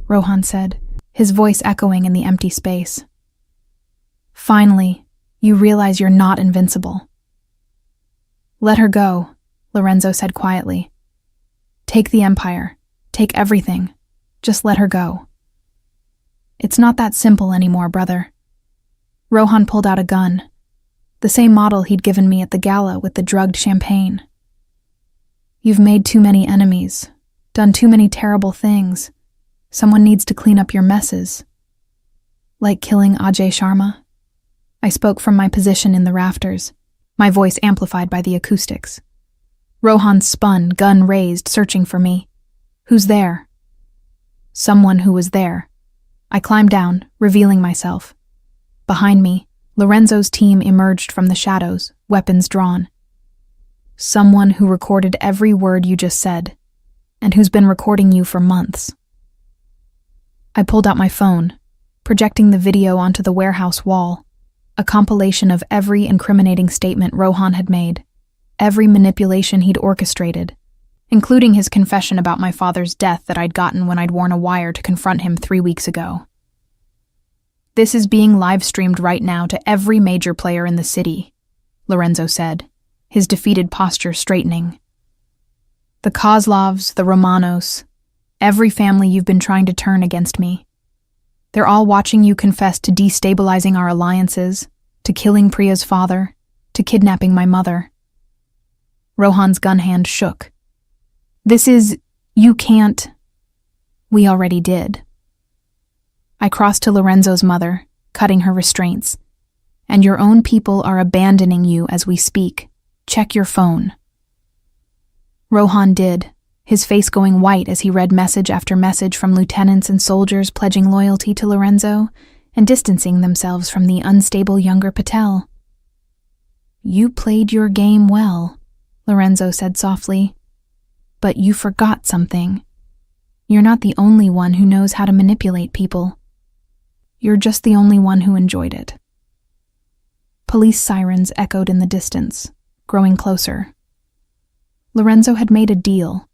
Rohan said, his voice echoing in the empty space. "Finally, you realize you're not invincible." "Let her go," Lorenzo said quietly. "Take the Empire. Take everything. Just let her go." "It's not that simple anymore, brother." Rohan pulled out a gun, the same model he'd given me at the gala with the drugged champagne. "You've made too many enemies, done too many terrible things. Someone needs to clean up your messes." "Like killing Ajay Sharma?" I spoke from my position in the rafters, my voice amplified by the acoustics. Rohan spun, gun raised, searching for me. "Who's there?" "Someone who was there." I climbed down, revealing myself. Behind me, Lorenzo's team emerged from the shadows, weapons drawn. Someone who recorded every word you just said, and who's been recording you for months. I pulled out my phone, projecting the video onto the warehouse wall, a compilation of every incriminating statement Rohan had made, every manipulation he'd orchestrated, including his confession about my father's death that I'd gotten when I'd worn a wire to confront him 3 weeks ago. "This is being live-streamed right now to every major player in the city," Lorenzo said, his defeated posture straightening. "The Kozlovs, the Romanos, every family you've been trying to turn against me. They're all watching you confess to destabilizing our alliances, to killing Priya's father, to kidnapping my mother." Rohan's gun hand shook. You can't." "We already did." I crossed to Lorenzo's mother, cutting her restraints. "And your own people are abandoning you as we speak. Check your phone." Rohan did, his face going white as he read message after message from lieutenants and soldiers pledging loyalty to Lorenzo and distancing themselves from the unstable younger Patel. "You played your game well," Lorenzo said softly. "But you forgot something. You're not the only one who knows how to manipulate people. You're just the only one who enjoyed it." Police sirens echoed in the distance, growing closer. Lorenzo had made a deal,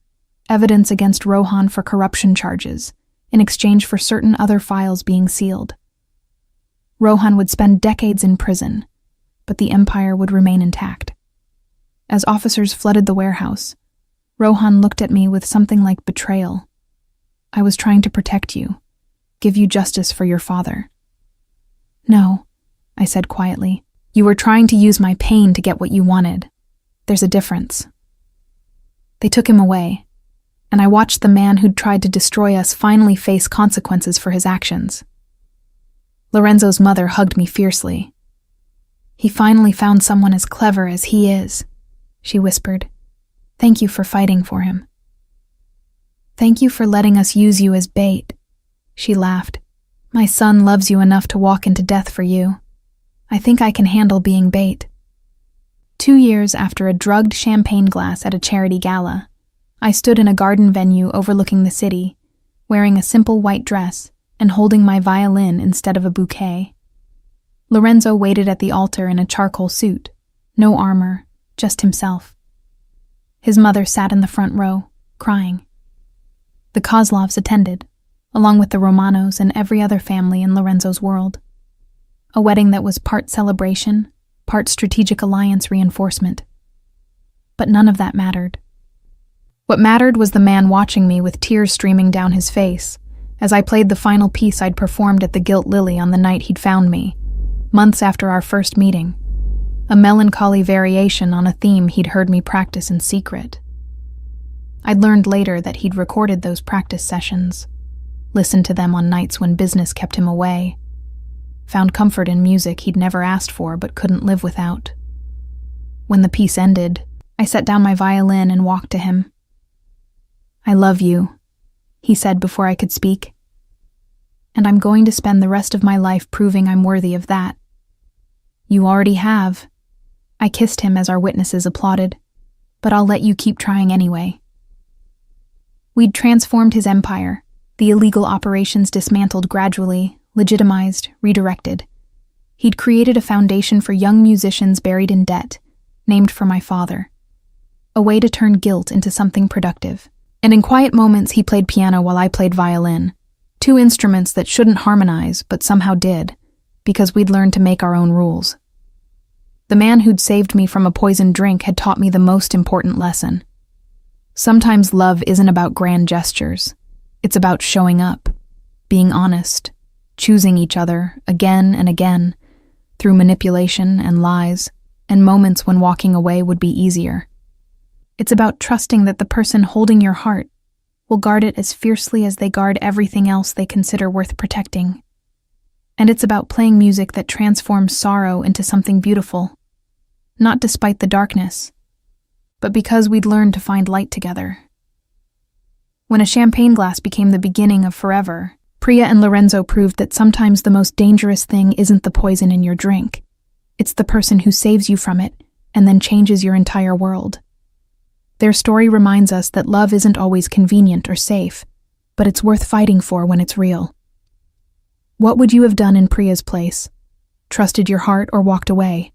evidence against Rohan for corruption charges, in exchange for certain other files being sealed. Rohan would spend decades in prison, but the empire would remain intact. As officers flooded the warehouse, Rohan looked at me with something like betrayal. "I was trying to protect you, give you justice for your father." "No," I said quietly. "You were trying to use my pain to get what you wanted. There's a difference." They took him away, and I watched the man who'd tried to destroy us finally face consequences for his actions. Lorenzo's mother hugged me fiercely. "He finally found someone as clever as he is," she whispered. "Thank you for fighting for him." "Thank you for letting us use you as bait," she laughed. "My son loves you enough to walk into death for you. I think I can handle being bait." 2 years after a drugged champagne glass at a charity gala, I stood in a garden venue overlooking the city, wearing a simple white dress and holding my violin instead of a bouquet. Lorenzo waited at the altar in a charcoal suit, no armor, just himself. His mother sat in the front row, crying. The Kozlovs attended, along with the Romanos and every other family in Lorenzo's world. A wedding that was part celebration, part strategic alliance reinforcement. But none of that mattered. What mattered was the man watching me with tears streaming down his face as I played the final piece I'd performed at the Gilt Lily on the night he'd found me, months after our first meeting, a melancholy variation on a theme he'd heard me practice in secret. I'd learned later that he'd recorded those practice sessions, listened to them on nights when business kept him away, found comfort in music he'd never asked for but couldn't live without. When the piece ended, I set down my violin and walked to him. "I love you," he said before I could speak. "And I'm going to spend the rest of my life proving I'm worthy of that." "You already have." I kissed him as our witnesses applauded. "But I'll let you keep trying anyway." We'd transformed his empire, the illegal operations dismantled gradually, legitimized, redirected. He'd created a foundation for young musicians buried in debt, named for my father. A way to turn guilt into something productive. And in quiet moments he played piano while I played violin, 2 instruments that shouldn't harmonize but somehow did, because we'd learned to make our own rules. The man who'd saved me from a poisoned drink had taught me the most important lesson. Sometimes love isn't about grand gestures. It's about showing up, being honest, choosing each other again and again, through manipulation and lies, and moments when walking away would be easier. It's about trusting that the person holding your heart will guard it as fiercely as they guard everything else they consider worth protecting. And it's about playing music that transforms sorrow into something beautiful, not despite the darkness, but because we'd learned to find light together. When a champagne glass became the beginning of forever, Priya and Lorenzo proved that sometimes the most dangerous thing isn't the poison in your drink. It's the person who saves you from it and then changes your entire world. Their story reminds us that love isn't always convenient or safe, but it's worth fighting for when it's real. What would you have done in Priya's place? Trusted your heart or walked away?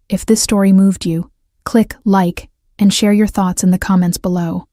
If this story moved you, click like and share your thoughts in the comments below.